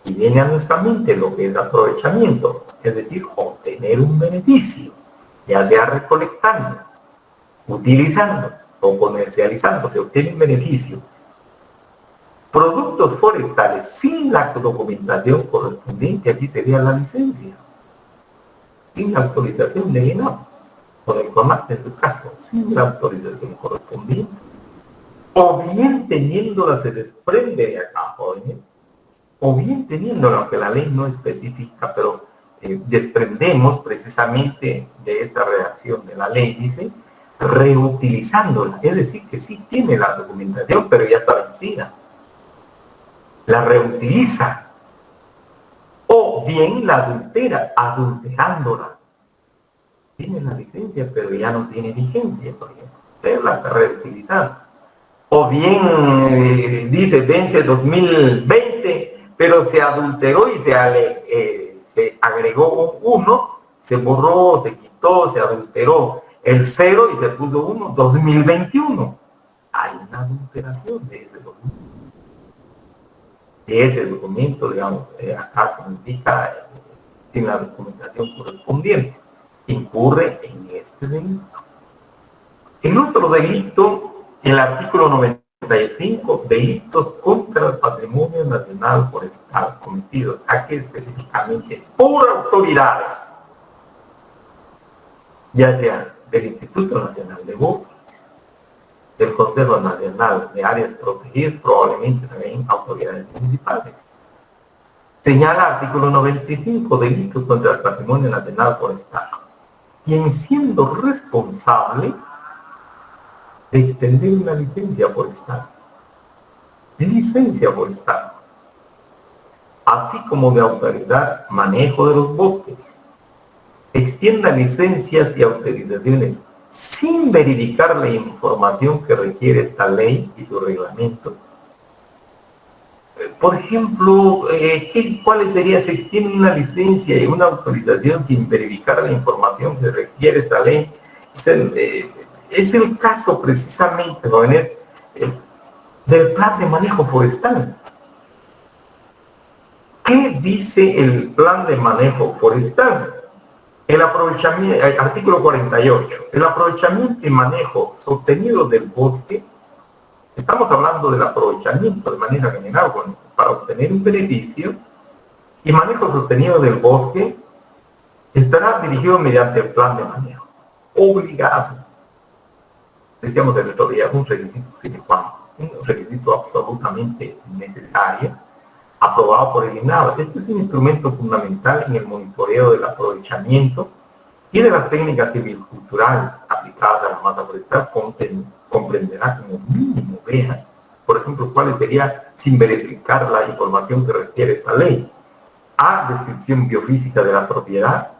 y viene a nuestra mente lo que es aprovechamiento, es decir, obtener un beneficio, ya sea recolectando, utilizando o comercializando, se obtiene un beneficio. Productos forestales sin la documentación correspondiente, aquí sería la licencia, sin la autorización de INAP, con el CONAC en su caso, sin la autorización correspondiente, o bien teniéndola se desprende de acá, jóvenes, o bien teniéndola, aunque la ley no especifica, pero desprendemos precisamente de esta redacción de la ley, dice, reutilizándola, es decir, que sí tiene la documentación, pero ya está vencida. La reutiliza, o bien la adultera, adulterándola. Tiene la licencia, pero ya no tiene vigencia, por ejemplo, pero la está reutilizando. O bien dice vence 2020, pero se adulteró y se agregó un 1, se borró, se quitó, se adulteró el 0 y se puso 1, 2021. Hay una adulteración de ese documento. Ese documento, digamos, acá como indica, sin la documentación correspondiente, incurre en este delito. El otro delito, el artículo 95, delitos contra el patrimonio nacional forestal cometidos aquí específicamente por autoridades, ya sea del Instituto Nacional de Bosques, del Consejo Nacional de Áreas Protegidas, probablemente también autoridades municipales. Señala artículo 95, delitos contra el patrimonio nacional forestal. Quien siendo responsable de extender una licencia forestal, así como de autorizar manejo de los bosques, extienda licencias y autorizaciones sin verificar la información que requiere esta ley y su reglamento. Por ejemplo, ¿cuáles serían? Se extiende una licencia y una autorización sin verificar la información que requiere esta ley. Es el caso precisamente, jóvenes, del plan de manejo forestal. ¿Qué dice el plan de manejo forestal? El aprovechamiento, artículo 48, el aprovechamiento y manejo sostenido del bosque. Estamos hablando del aprovechamiento de manera general, bueno, para obtener un beneficio, y manejo sostenido del bosque estará dirigido mediante el plan de manejo, obligado. Decíamos el otro día, un requisito sine qua non, un requisito absolutamente necesario, aprobado por el INAH. Este es un instrumento fundamental en el monitoreo del aprovechamiento y de las técnicas silviculturales aplicadas a la masa forestal. Comprenderá como mínimo, vean, por ejemplo, cuáles sería, sin verificar la información que requiere esta ley: A, descripción biofísica de la propiedad;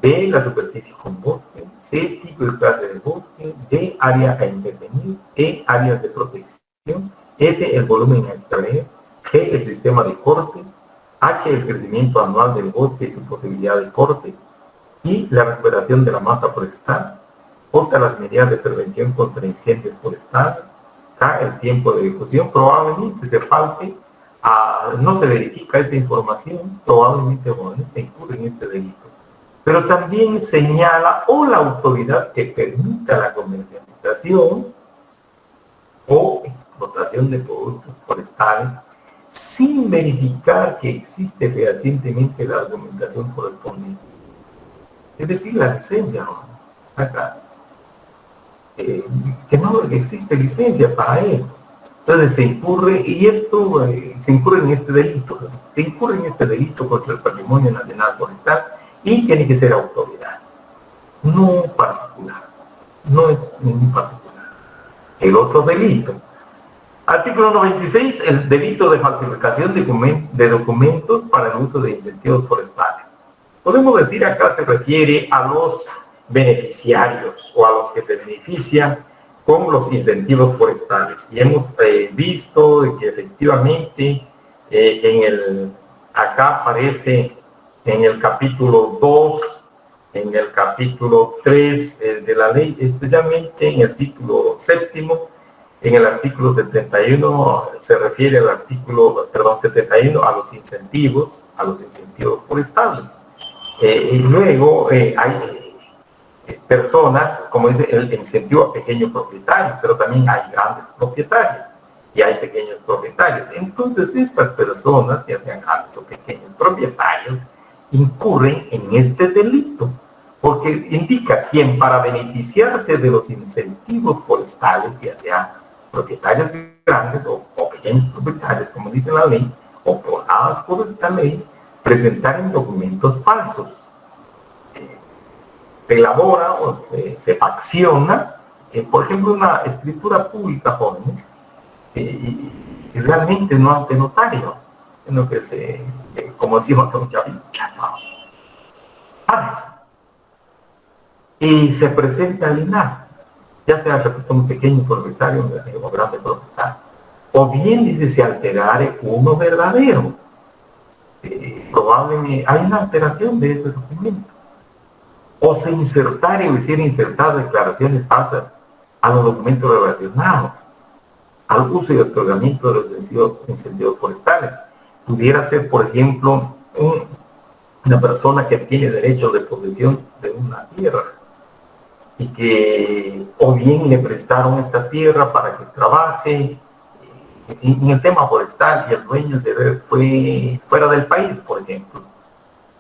B, la superficie con bosque; C, tipo y clase de bosque; D, área a intervenir; E, áreas de protección; F, el volumen a extraer; G, el sistema de corte; H, el crecimiento anual del bosque y su posibilidad de corte; I, la recuperación de la masa forestal; J, las medidas de prevención contra incendios forestales; K, el tiempo de difusión. Probablemente se falte, no se verifica esa información, probablemente se incurre en este delito. Pero también señala o la autoridad que permita la comercialización o explotación de productos forestales sin verificar que existe fehacientemente la documentación correspondiente. Es decir, la licencia, ¿no? Acá. Que no existe licencia para ello. Entonces se incurre, y esto se incurre en este delito, ¿no? Se incurre en este delito contra el patrimonio nacional forestal y tiene que ser autoridad, no particular, no es ningún particular. El otro delito. Artículo 96, el delito de falsificación de documentos para el uso de incentivos forestales. Podemos decir acá se refiere a los beneficiarios o a los que se benefician con los incentivos forestales. Y hemos visto que efectivamente acá aparece en el capítulo 2, en el capítulo 3 de la ley, especialmente en el título séptimo, en el artículo 71 se refiere al artículo, 71 a los incentivos forestales. Y luego hay personas, como dice, el incentivo a pequeños propietarios, pero también hay grandes propietarios y hay pequeños propietarios. Entonces estas personas, ya sean grandes o pequeños propietarios, incurren en este delito, porque indica quien para beneficiarse de los incentivos forestales, ya sea propietarios grandes o pequeños propietarios, como dice la ley, o probados por esta ley, presentar documentos falsos. Se elabora o se facciona, por ejemplo, una escritura pública, jóvenes, y realmente no ante notario, sino que como decimos a un chavito, falso. Y se presenta al INAH, ya sea, repito, un pequeño propietario o un grande propietario. O bien, dice, se alterare uno verdadero. Probablemente hay una alteración de ese documento. O se insertare o hiciera insertar declaraciones falsas a los documentos relacionados al uso y otorgamiento de los incentivos forestales. Pudiera ser, por ejemplo, una persona que tiene derecho de posesión de una tierra y que o bien le prestaron esta tierra para que trabaje en el tema forestal y el dueño se fue fuera del país, por ejemplo.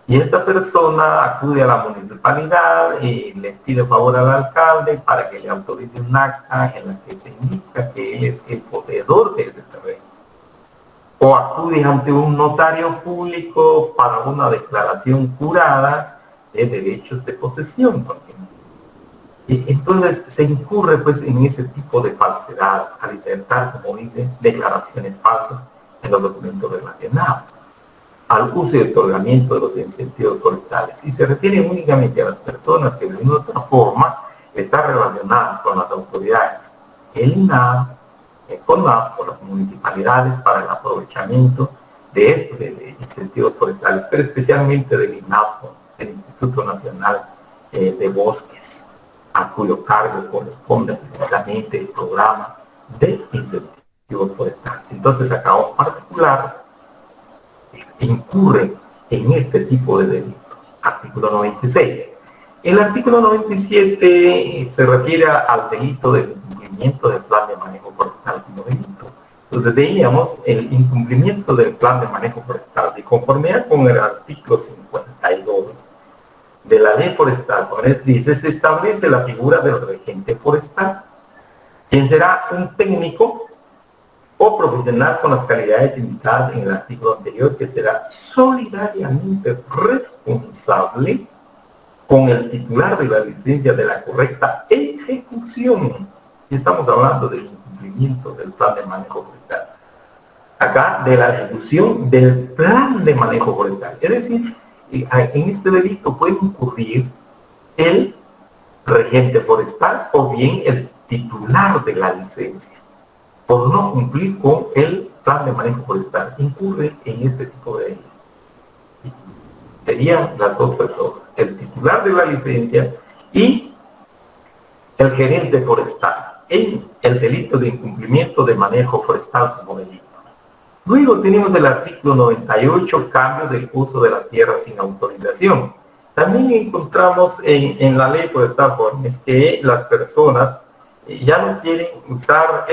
Y esta persona acude a la municipalidad y le pide favor al alcalde para que le autorice un acta en la que se indica que él es el poseedor de ese terreno. O acude ante un notario público para una declaración jurada de derechos de posesión, por ejemplo. Y entonces se incurre pues en ese tipo de falsedades, al insertar, como dice, declaraciones falsas en los documentos relacionados al uso y otorgamiento de los incentivos forestales, y se refiere únicamente a las personas que de una u otra forma están relacionadas con las autoridades, el INAH, el CONAF o las municipalidades para el aprovechamiento de estos incentivos forestales, pero especialmente del INAPO, el Instituto Nacional de Bosques, a cuyo cargo corresponde precisamente el programa de incentivos forestales. Entonces acá un particular incurre en este tipo de delitos. Artículo 96. El artículo 97 se refiere al delito del incumplimiento del plan de manejo forestal como delito. Entonces veíamos el incumplimiento del plan de manejo forestal de conformidad con el artículo 52 de la ley forestal. Dice, se establece la figura del regente forestal, quien será un técnico o profesional con las calidades indicadas en el artículo anterior, que será solidariamente responsable con el titular de la licencia de la correcta ejecución. Y estamos hablando del incumplimiento del plan de manejo forestal. Acá, de la ejecución del plan de manejo forestal. Es decir, en este delito puede incurrir el regente forestal o bien el titular de la licencia, por no cumplir con el plan de manejo forestal. Incurre en este tipo de delitos. Serían las dos personas, el titular de la licencia y el gerente forestal, en el delito de incumplimiento de manejo forestal como delito. Luego tenemos el artículo 98, cambio del uso de la tierra sin autorización. También encontramos en la ley forestal, jóvenes, que las personas ya no quieren usar,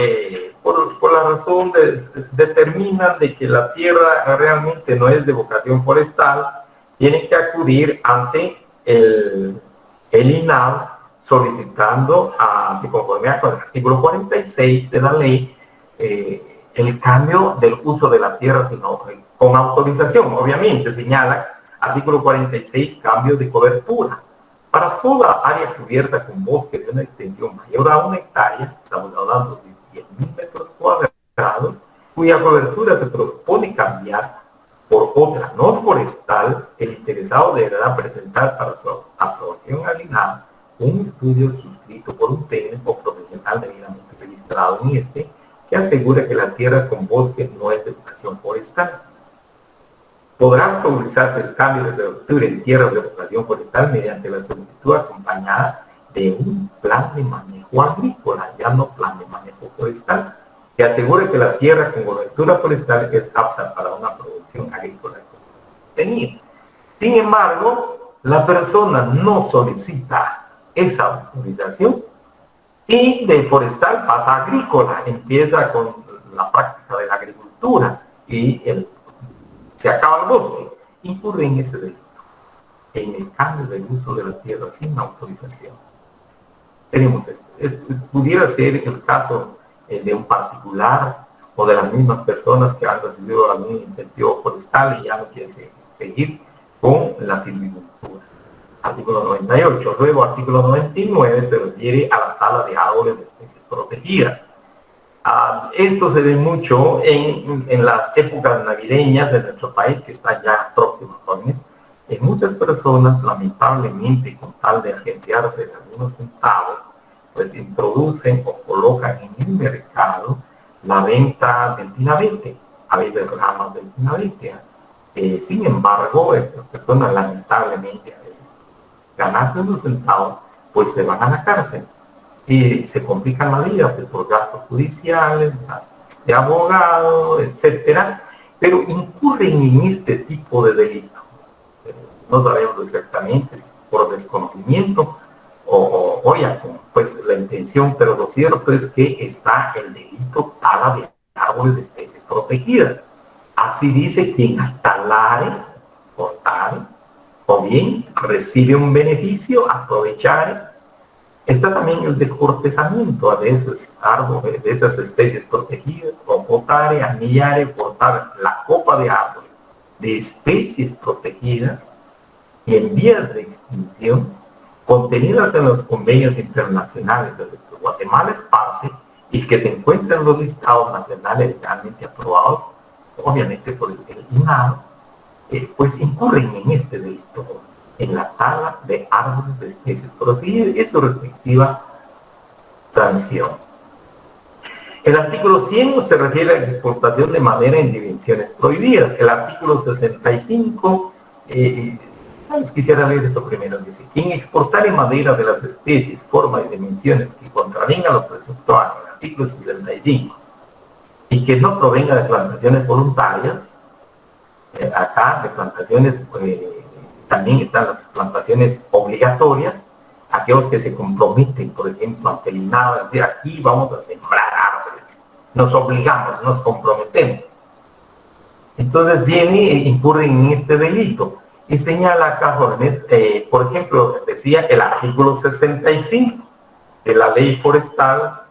por la razón determinan de que la tierra realmente no es de vocación forestal, tienen que acudir ante el INAH solicitando, de conformidad con el artículo 46 de la ley, el cambio del uso de la tierra, sino con autorización. Obviamente señala artículo 46, cambio de cobertura. Para toda área cubierta con bosque de una extensión mayor a 1 hectárea, estamos hablando de 10.000 metros cuadrados, cuya cobertura se propone cambiar por otra no forestal, el interesado deberá presentar para su aprobación al INAH un estudio suscrito por un técnico profesional debidamente registrado en este, que asegure que la tierra con bosque no es de vocación forestal. Podrá autorizarse el cambio de cobertura en tierras de vocación forestal mediante la solicitud acompañada de un plan de manejo agrícola, ya no plan de manejo forestal, que asegure que la tierra con cobertura forestal es apta para una producción agrícola sostenida. Sin embargo, la persona no solicita esa autorización y de forestal pasa a agrícola, empieza con la práctica de la agricultura y se acaba el bosque, incurre en ese delito, en el cambio del uso de la tierra sin autorización. Tenemos esto. Pudiera ser el caso de un particular o de las mismas personas que han recibido algún incentivo forestal y ya no quieren seguir con la silvicultura. Artículo 98. Luego, artículo 99 se refiere a la tala de árboles de especies protegidas. Esto se ve mucho en las épocas navideñas de nuestro país, que están ya próximos, jóvenes. Muchas personas, lamentablemente, con tal de agenciarse de algunos centavos, pues introducen o colocan en el mercado la venta del pinabete, a veces ramas del pinabete. Sin embargo, estas personas, lamentablemente, a veces ganarse unos centavos, pues se van a la cárcel y se complican la vida pues, por gastos judiciales, gastos de abogado, etcétera, pero incurren en este tipo de delito. No sabemos exactamente si por desconocimiento o ya con pues, la intención, pero lo cierto es que está el delito tala de árboles de especies protegidas. Así dice quien talare, cortare, o bien recibe un beneficio, aprovechar. Está también el descortezamiento de esos árboles, de esas especies protegidas, o potare, anillare, cortar la copa de árboles de especies protegidas y en vías de extinción, contenidas en los convenios internacionales de los que Guatemala es parte y que se encuentran en los listados nacionales legalmente aprobados, obviamente por el INAH, pues incurren en este delito, en la tala de árboles de especies protegidas y su respectiva sanción. El artículo 100 se refiere a la exportación de madera en dimensiones prohibidas. El artículo 65, les quisiera leer esto primero, dice, quien exportare madera de las especies, formas y dimensiones que contravengan los preceptos el artículo 65, y que no provenga de plantaciones voluntarias, acá de plantaciones, también están las plantaciones obligatorias, aquellos que se comprometen, por ejemplo, ante el INAH, decir, aquí vamos a sembrar árboles, nos obligamos, nos comprometemos. Entonces viene e incurre en este delito. Y señala acá, jóvenes, por ejemplo, decía el artículo 65 de la ley forestal,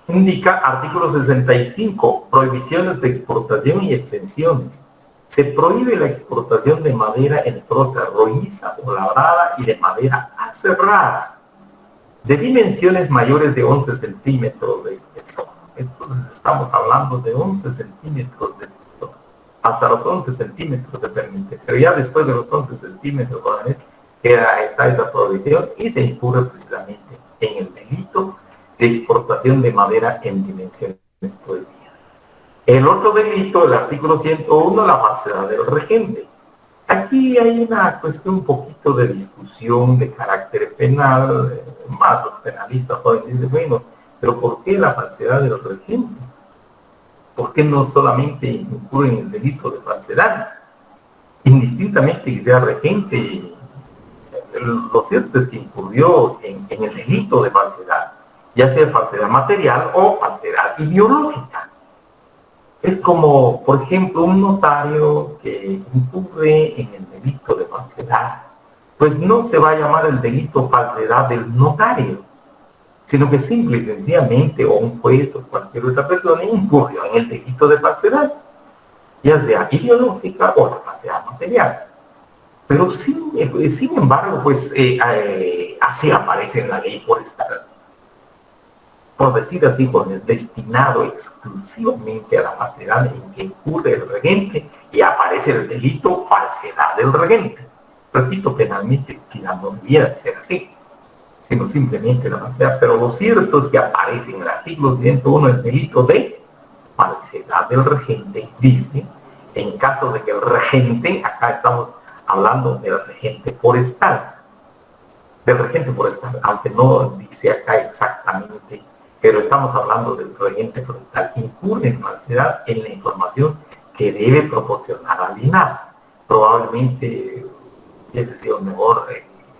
indica artículo 65, prohibiciones de exportación y exenciones. Se prohíbe la exportación de madera en prosa rolliza o labrada y de madera aserrada, de dimensiones mayores de 11 centímetros de espesor. Entonces estamos hablando de 11 centímetros de espesor. Hasta los 11 centímetros se permite, pero ya después de los 11 centímetros, jóvenes, está esa prohibición y se incurre precisamente en el delito de exportación de madera en dimensiones prohibidas. El otro delito, el artículo 101, la falsedad del regente. Aquí hay una cuestión un poquito de discusión de carácter penal, más los penalistas pueden decir, bueno, pero ¿por qué la falsedad del regente? ¿Por qué no solamente incurre en el delito de falsedad? Indistintamente que sea regente, lo cierto es que incurrió en el delito de falsedad, ya sea falsedad material o falsedad ideológica. Es como, por ejemplo, un notario que incurre en el delito de falsedad, pues no se va a llamar el delito falsedad del notario, sino que simple y sencillamente, o un juez o cualquier otra persona incurrió en el delito de falsedad, ya sea ideológica o la falsedad material. Pero sin embargo, pues así aparece en la ley forestal, por decir así, con el destinado exclusivamente a la falsedad en que incurre el regente, y aparece el delito falsedad del regente. Repito, penalmente quizás no debiera ser así, sino simplemente la falsedad, pero lo cierto es que aparece en el artículo 101 el delito de falsedad del regente. Dice, en caso de que el regente, acá estamos hablando del regente forestal, aunque no dice acá exactamente, pero estamos hablando del regente forestal, incurre en falsedad en la información que debe proporcionar al INAH. Probablemente hubiese sido mejor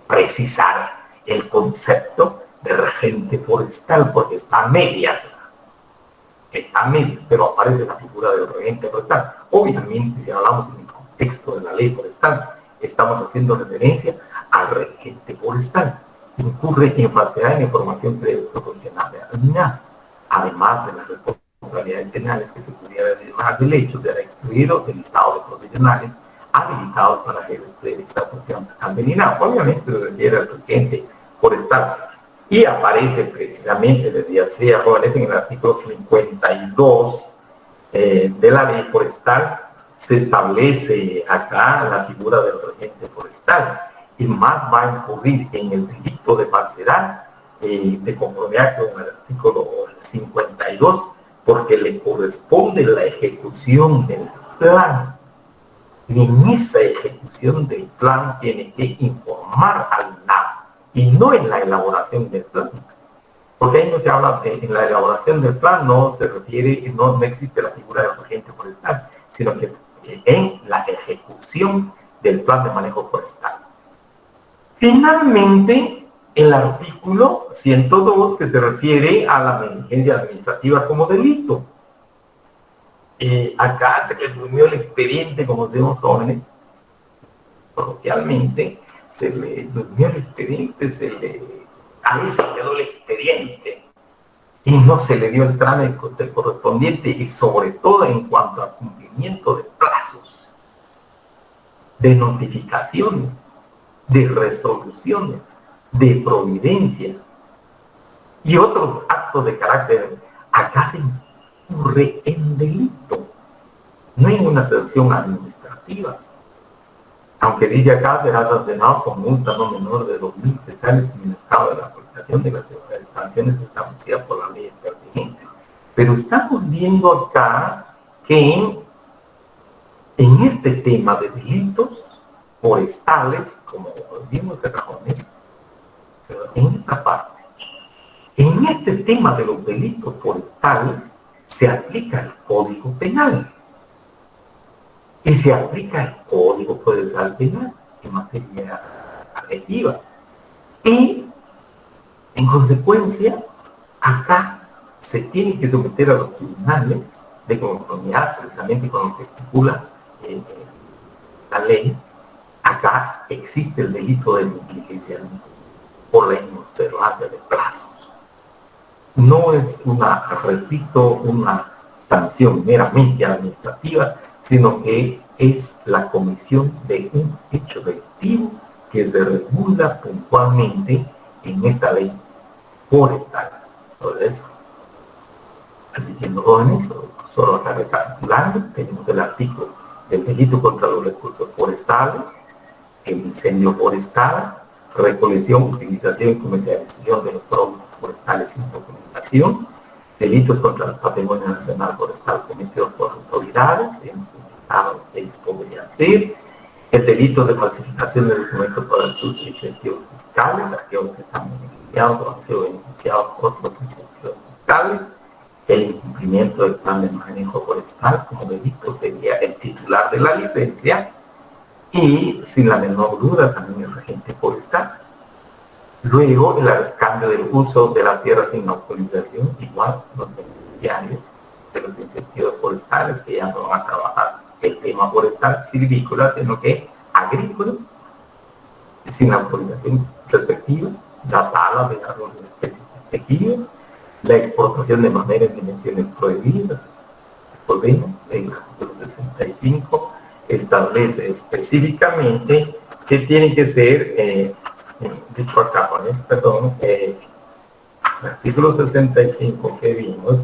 precisar el concepto de regente forestal, porque está a medias, pero aparece la figura del regente forestal. Obviamente, si hablamos en el contexto de la ley forestal, estamos haciendo referencia al regente forestal. Incurre en falsedad en información que debe proporcionar al INAH, además de las responsabilidades penales que se pudiera derivar del hecho, será excluido del listado de profesionales habilitados para ejercer esta función del INAH. Obviamente se refiere al regente forestal. Y aparece precisamente, aparece en el artículo 52 de la ley forestal, se establece acá la figura del regente forestal, y más va a incurrir en el delito de falsedad de conformidad con el artículo 52, porque le corresponde la ejecución del plan, y en esa ejecución del plan tiene que informar al INAH, y no en la elaboración del plan, porque ahí no se habla en la elaboración del plan, no se refiere, no existe la figura del regente forestal, sino que en la ejecución del plan de manejo forestal. Finalmente, el artículo 102, que se refiere a la negligencia administrativa como delito. Acá se le durmió el expediente, como decimos jóvenes, coloquialmente, se le durmió el expediente, ahí se quedó el expediente, y no se le dio el trámite correspondiente, y sobre todo en cuanto al cumplimiento de plazos, de notificaciones, de resoluciones, de providencia y otros actos de carácter. Acá se incurre en delito, no en una sanción administrativa, aunque dice acá será sancionado con multa no menor de 2.000 quetzales en el estado de la aplicación de las sanciones establecidas por la ley pertinente. Pero estamos viendo acá que en este tema de delitos forestales, como vimos en razones, pero en esta parte, en este tema de los delitos forestales, se aplica el Código Penal y se aplica el Código Procesal Penal en materia afectiva. Y, en consecuencia, acá se tiene que someter a los tribunales de conformidad precisamente con lo que estipula la ley. Acá existe el delito de negligencia por la inobservancia de plazos. No es una sanción meramente administrativa, sino que es la comisión de un hecho delictivo que se regula puntualmente en esta ley forestal. Entonces, repitiendo jóvenes, solo acá recapitulando, tenemos el artículo del delito contra los recursos forestales, el incendio forestal, recolección, utilización y comercialización de los productos forestales sin documentación, delitos contra el patrimonio nacional forestal cometidos por autoridades, hemos indicado que ellos podrían ser, el delito de falsificación de documentos para sus incentivos fiscales, aquellos que están beneficiados o han sido beneficiados por otros incentivos fiscales, el incumplimiento del plan de manejo forestal como delito sería el titular de la licencia, y sin la menor duda también el regente forestal. Luego, el cambio del uso de la tierra sin autorización, igual los beneficiarios de los incentivos forestales que ya no van a trabajar el tema forestal silvícola, sino que agrícola, sin la autorización respectiva, la tala de árboles de especies protegidas, la exportación de madera en dimensiones prohibidas. Recordemos, el artículo 65 establece específicamente que tienen que ser, dicho acá, perdón, el artículo 65 que vimos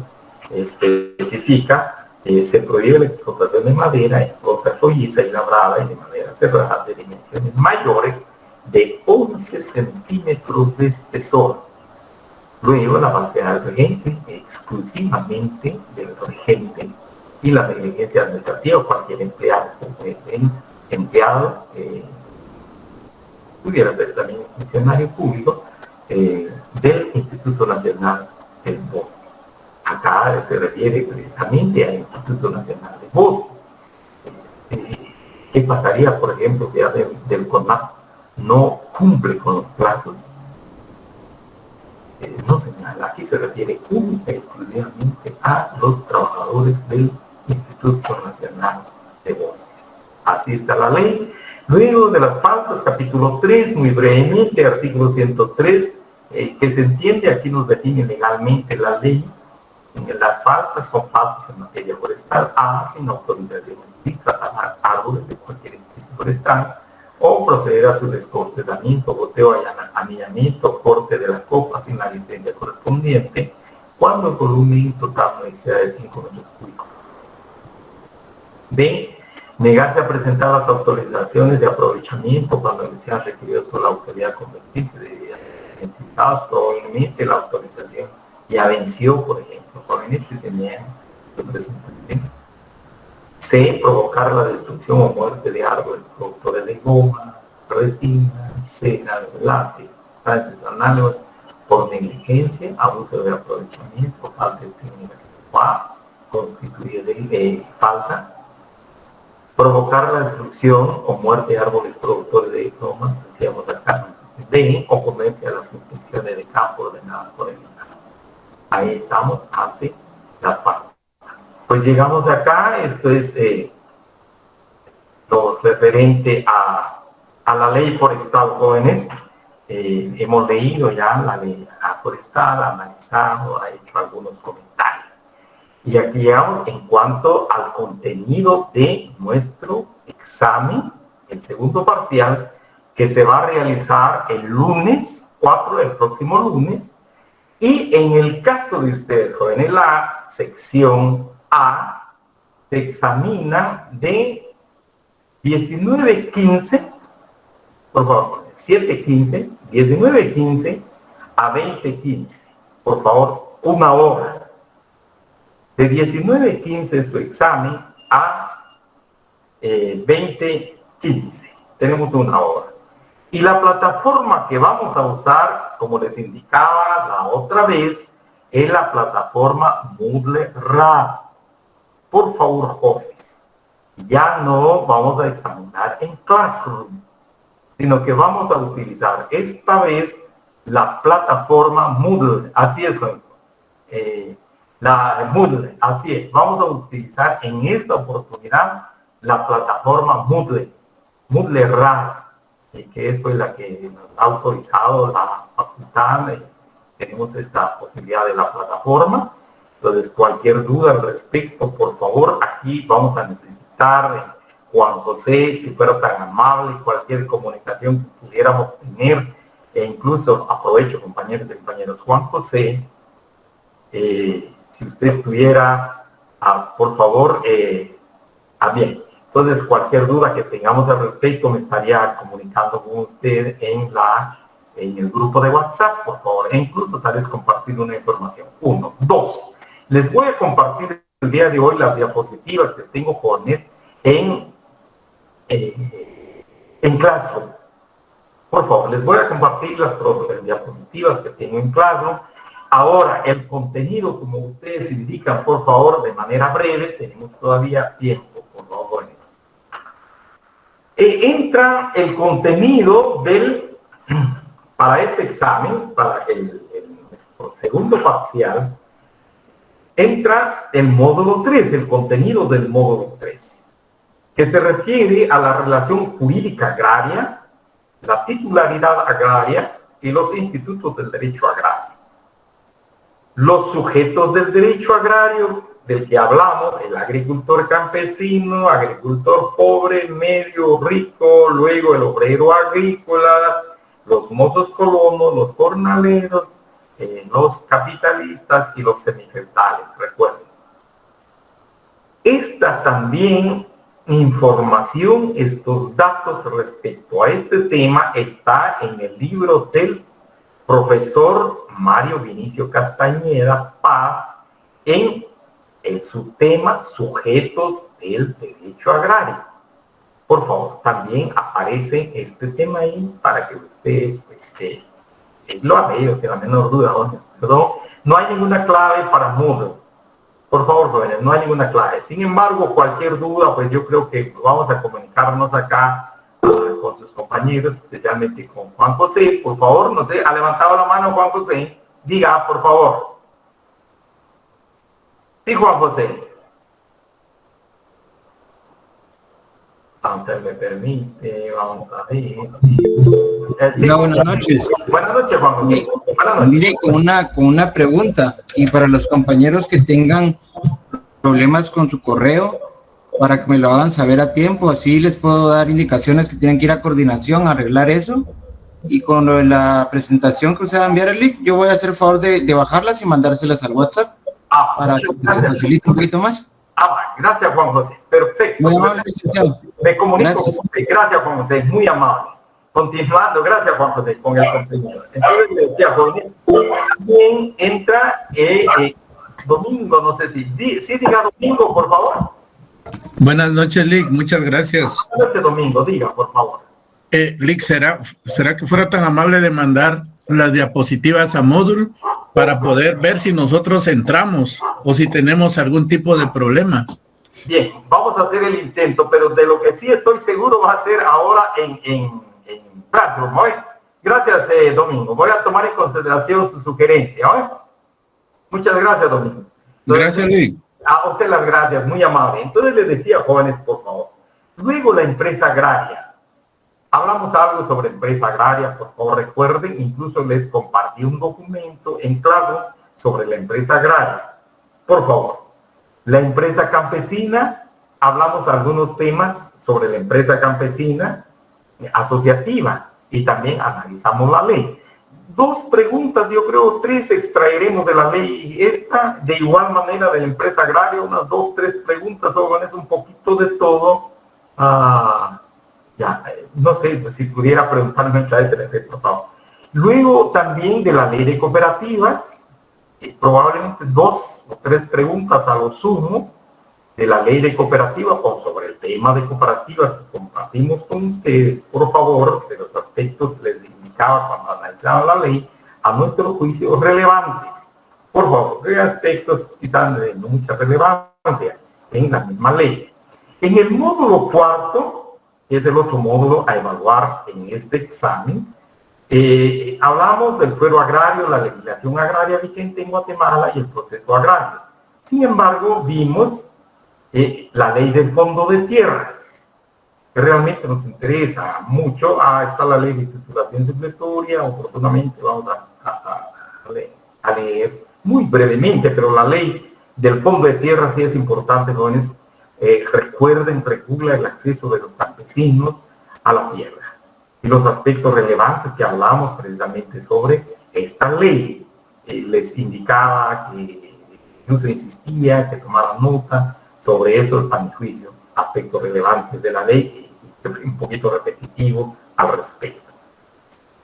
especifica se prohíbe la explotación de madera en rosa rolliza y labrada y de madera cerrada de dimensiones mayores de 11 centímetros de espesor. Luego, la base del regente, exclusivamente del regente, y la negligencia administrativa, cualquier empleado pudiera ser también un funcionario público del Instituto Nacional del Bosque. Acá se refiere precisamente al Instituto Nacional del Bosque. ¿Qué pasaría, por ejemplo, si del CONAP no cumple con los plazos? No señala, aquí se refiere única y exclusivamente a los trabajadores del Instituto Nacional de Bosques. Así está la ley. Luego de las faltas, capítulo 3, muy brevemente, artículo 103, que se entiende, aquí nos define legalmente la ley. Las faltas son faltas en materia forestal, sin autorización estricta a árboles de cualquier especie forestal, o proceder a su descortezamiento, goteo, anillamiento, corte de la copa sin la licencia correspondiente, cuando el volumen total no exceda de 5 metros cúbicos. B. Negarse a presentar las autorizaciones de aprovechamiento cuando sean requeridos por la autoridad competente de identificados, probablemente la autorización ya venció, por ejemplo, jóvenes se niegan su presentación. C. Provocar la destrucción o muerte de árboles productores de gomas, resinas, cera, látex, sustancias análogas por negligencia, abuso de aprovechamiento, falta de técnicas constituye de falta. Provocar la destrucción o muerte de árboles productores de gomas, decíamos acá. D. Oponerse a las inspecciones de campo ordenadas por el INAH. Ahí estamos ante las faltas. Pues llegamos acá, esto es lo referente a la ley forestal, jóvenes. Hemos leído ya la ley forestal, analizado, ha hecho algunos comentarios. Y aquí llegamos en cuanto al contenido de nuestro examen, el segundo parcial, que se va a realizar el lunes 4, el próximo lunes. Y en el caso de ustedes, jóvenes, la sección A se examina de 19:15, por favor, 7:15, 19:15 a 20:15, por favor, una hora. De 19:15 su examen a 20:15, tenemos una hora. Y la plataforma que vamos a usar, como les indicaba la otra vez, es la plataforma Moodle RAD. Por favor, jóvenes, ya no vamos a examinar en Classroom, sino que vamos a utilizar esta vez la plataforma Moodle. Así es, jóvenes. La Moodle, así es. Vamos a utilizar en esta oportunidad la plataforma Moodle RAD, que es la que nos ha autorizado la facultad. Tenemos esta posibilidad de la plataforma. Entonces, cualquier duda al respecto, por favor, aquí vamos a necesitar Juan José, si fuera tan amable, cualquier comunicación que pudiéramos tener, e incluso aprovecho, compañeros y compañeros, Juan José, si usted estuviera, por favor, bien. Entonces, cualquier duda que tengamos al respecto, me estaría comunicando con usted en el grupo de WhatsApp, por favor, e incluso tal vez compartir una información. 1, 2. Les voy a compartir el día de hoy las diapositivas que tengo, jóvenes, en Classroom. Por favor, les voy a compartir las diapositivas que tengo en Classroom. Ahora, el contenido, como ustedes indican, por favor, de manera breve, tenemos todavía tiempo, por favor. entra el contenido para este examen, para el segundo parcial, entra el módulo 3, el contenido del módulo 3, que se refiere a la relación jurídica agraria, la titularidad agraria y los institutos del derecho agrario. Los sujetos del derecho agrario del que hablamos, el agricultor campesino, agricultor pobre, medio, rico, luego el obrero agrícola, los mozos colonos, los jornaleros, los capitalistas y los semifeudales, recuerden. Esta también información, estos datos respecto a este tema está en el libro del profesor Mario Vinicio Castañeda Paz en el subtema Sujetos del Derecho Agrario. Por favor, también aparece este tema ahí para que ustedes lo vean, sin la menor duda. Perdón, no hay ninguna clave para Moodle. Por favor, jóvenes, no hay ninguna clave. Sin embargo, cualquier duda, pues yo creo que vamos a comunicarnos acá con sus compañeros, especialmente con Juan José. Por favor, no sé, ha levantado la mano Juan José. Diga, por favor. Sí, Juan José. Vamos a ver, me permite, vamos a ver. Sí, buenas noches. Buenas noches, Juan José. Buenas noches. Mire, con una pregunta, y para los compañeros que tengan problemas con su correo, para que me lo hagan saber a tiempo, así les puedo dar indicaciones que tienen que ir a coordinación a arreglar eso. Y con lo de la presentación que usted va a enviar el link, yo voy a hacer el favor de bajarlas y mandárselas al WhatsApp para que me facilite un poquito más. Gracias, Juan José. Perfecto. Muy amable, licenciado. Me comunico Gracias. con usted. Gracias, Juan José. Muy amable. Continuando, gracias, Juan José, con el contenido. Entonces, le decía, jóvenes, también entra Domingo, no sé si diga Domingo, por favor. Buenas noches, Lick. Muchas gracias. Buenas noches, Domingo. Diga, por favor. Lick, ¿será que fuera tan amable de mandar las diapositivas a Moodle para poder ver si nosotros entramos o si tenemos algún tipo de problema? Bien, vamos a hacer el intento, pero de lo que sí estoy seguro va a ser ahora en Classroom, ¿oye? Gracias, Domingo. Voy a tomar en consideración su sugerencia, ¿oye? Muchas gracias, Domingo. Entonces, gracias, Lick. A usted las gracias, muy amable. Entonces les decía, jóvenes, por favor. Luego la empresa agraria. Hablamos algo sobre empresa agraria, por favor recuerden, incluso les compartí un documento en Classroom sobre la empresa agraria. Por favor. La empresa campesina, hablamos algunos temas sobre la empresa campesina asociativa y también analizamos la ley. Dos preguntas, yo creo, tres extraeremos de la ley esta, de igual manera de la empresa agraria, unas dos, tres preguntas, jóvenes, un poquito de todo. No sé si pudiera preguntarme otra vez el efecto, por favor. Luego también de la ley de cooperativas, probablemente dos o tres preguntas a lo sumo de la ley de cooperativas o sobre el tema de cooperativas que compartimos con ustedes, por favor, de los aspectos les indicaba cuando analizaban la ley, a nuestro juicio relevantes. Por favor, de aspectos quizás de mucha relevancia en la misma ley. En el módulo cuarto, que es el otro módulo a evaluar en este examen, hablamos del fuero agrario, la legislación agraria vigente en Guatemala y el proceso agrario. Sin embargo, vimos la ley del fondo de tierras, que realmente nos interesa mucho. Está la ley de titulación supletoria, oportunamente vamos a leer muy brevemente, pero la ley del fondo de tierras sí es importante, jóvenes. Recuerden, regula el acceso de los campesinos a la tierra y los aspectos relevantes que hablamos precisamente sobre esta ley. Les indicaba que incluso insistía que tomaran nota sobre eso para mi juicio, aspectos relevantes de la ley, un poquito repetitivo al respecto.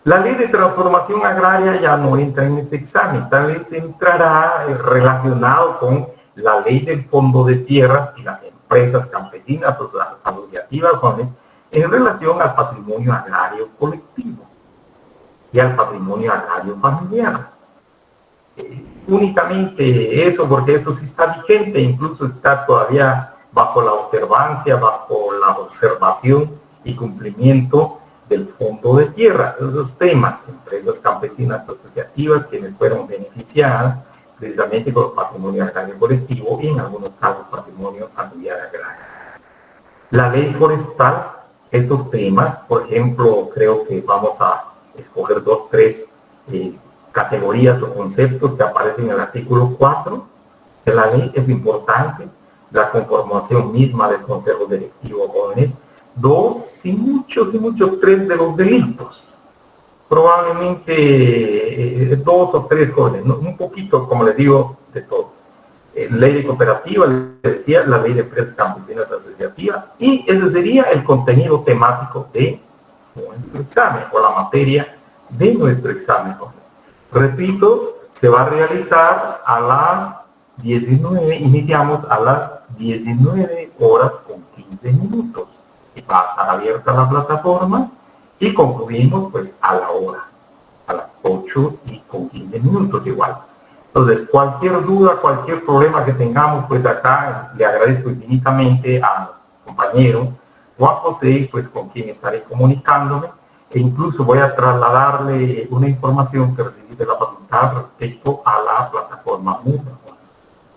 La ley de transformación agraria ya no entra en este examen, tal vez entrará relacionado con la ley del fondo de tierras y las empresas campesinas asociativas, jóvenes, en relación al patrimonio agrario colectivo y al patrimonio agrario familiar. Únicamente eso, porque eso sí está vigente, incluso está todavía bajo la observancia, bajo la observación y cumplimiento del Fondo de Tierra. Esos temas, empresas campesinas asociativas, quienes fueron beneficiadas precisamente por patrimonio agrario colectivo y en algunos casos patrimonio familiar agrario. La ley forestal, estos temas, por ejemplo, creo que vamos a escoger 2, 3 categorías o conceptos que aparecen en el artículo 4 de la ley. Es importante la conformación misma del Consejo Directivo Jóvenes. 2, y muchos, 3 de los delitos. Probablemente 2 o 3 jóvenes, ¿no? Un poquito, como les digo, de todo. Ley de cooperativa, les decía, la ley de empresas campesinas asociativas, y ese sería el contenido temático de nuestro examen, o la materia de nuestro examen. Repito, se va a realizar a las 19, iniciamos a las 19 horas con 15 minutos. Y va a estar abierta la plataforma y concluimos pues a la hora, a las 8 y con 15 minutos igual. Entonces, cualquier duda, cualquier problema que tengamos, pues acá le agradezco infinitamente a mi compañero Juan José, pues con quien estaré comunicándome, e incluso voy a trasladarle una información que recibí de la facultad respecto a la plataforma Moodle.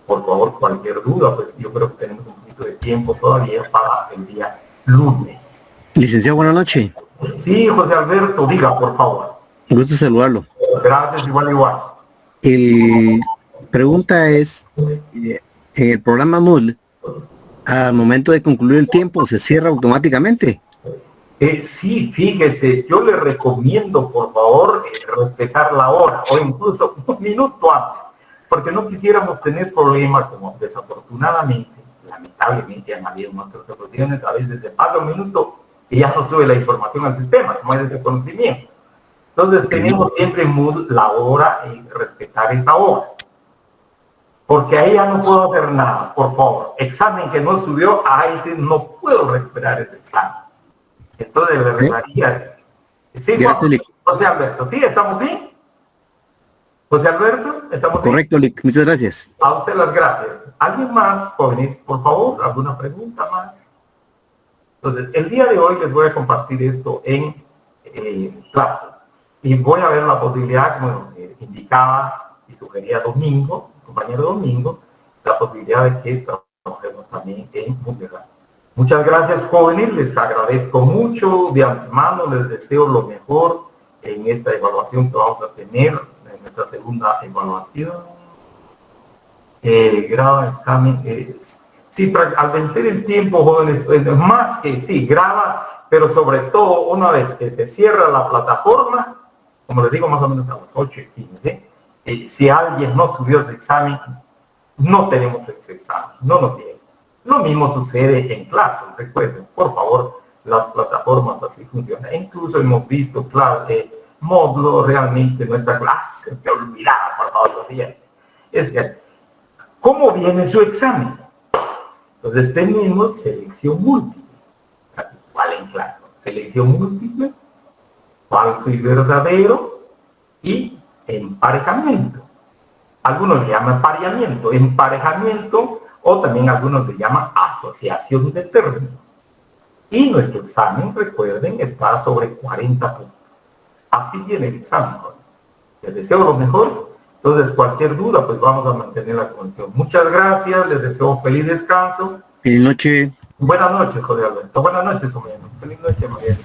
Por favor, cualquier duda, pues yo creo que tenemos un poquito de tiempo todavía para el día lunes. Licenciado, buenas noches. Sí, José Alberto, diga, por favor. Un gusto saludarlo. Gracias, igual. El pregunta es, en el programa Moodle, al momento de concluir el tiempo, ¿se cierra automáticamente? Sí, fíjese, yo le recomiendo, por favor, respetar la hora, o incluso un minuto antes, porque no quisiéramos tener problemas como desafortunadamente, lamentablemente han habido en otras ocasiones, a veces se pasa un minuto y ya no sube la información al sistema, no hay ese conocimiento. Entonces tenemos siempre en Moodle la hora y respetar esa hora. Porque ahí ya no puedo hacer nada, por favor. Examen que no subió, ahí sí no puedo recuperar ese examen. Entonces le regaría. Sí, José Alberto, ¿sí? ¿Estamos bien? José Alberto, ¿estamos bien? Correcto, Lic. Muchas gracias. A usted las gracias. ¿Alguien más, jóvenes, por favor? ¿Alguna pregunta más? Entonces, el día de hoy les voy a compartir esto en clase. Y voy a ver la posibilidad, como indicaba y sugería Domingo, compañero Domingo, la posibilidad de que trabajemos también en Moodle. Muchas gracias, jóvenes, les agradezco mucho, de antemano les deseo lo mejor en esta evaluación que vamos a tener, en nuestra segunda evaluación. Graba, examen, sí, al vencer el tiempo, jóvenes, más que sí, graba, pero sobre todo una vez que se cierra la plataforma, como les digo, más o menos a las 8:15, si alguien no subió ese examen, no tenemos ese examen, no nos llega. Lo mismo sucede en clase, recuerden, por favor, las plataformas así funcionan. Incluso hemos visto módulo realmente nuestra clase, que olvidaba, por favor, lo siguiente. Es que, ¿cómo viene su examen? Entonces tenemos selección múltiple, casi igual en clase, selección múltiple, falso y verdadero, y emparejamiento. Algunos le llaman pareamiento, emparejamiento, o también algunos le llaman asociación de términos. Y nuestro examen, recuerden, está sobre 40 puntos. Así viene el examen. Les deseo lo mejor. Entonces, cualquier duda, pues vamos a mantener la conexión. Muchas gracias, les deseo feliz descanso. Feliz noche. Buenas noches, José Alberto. Buenas noches, María. Feliz noche, María.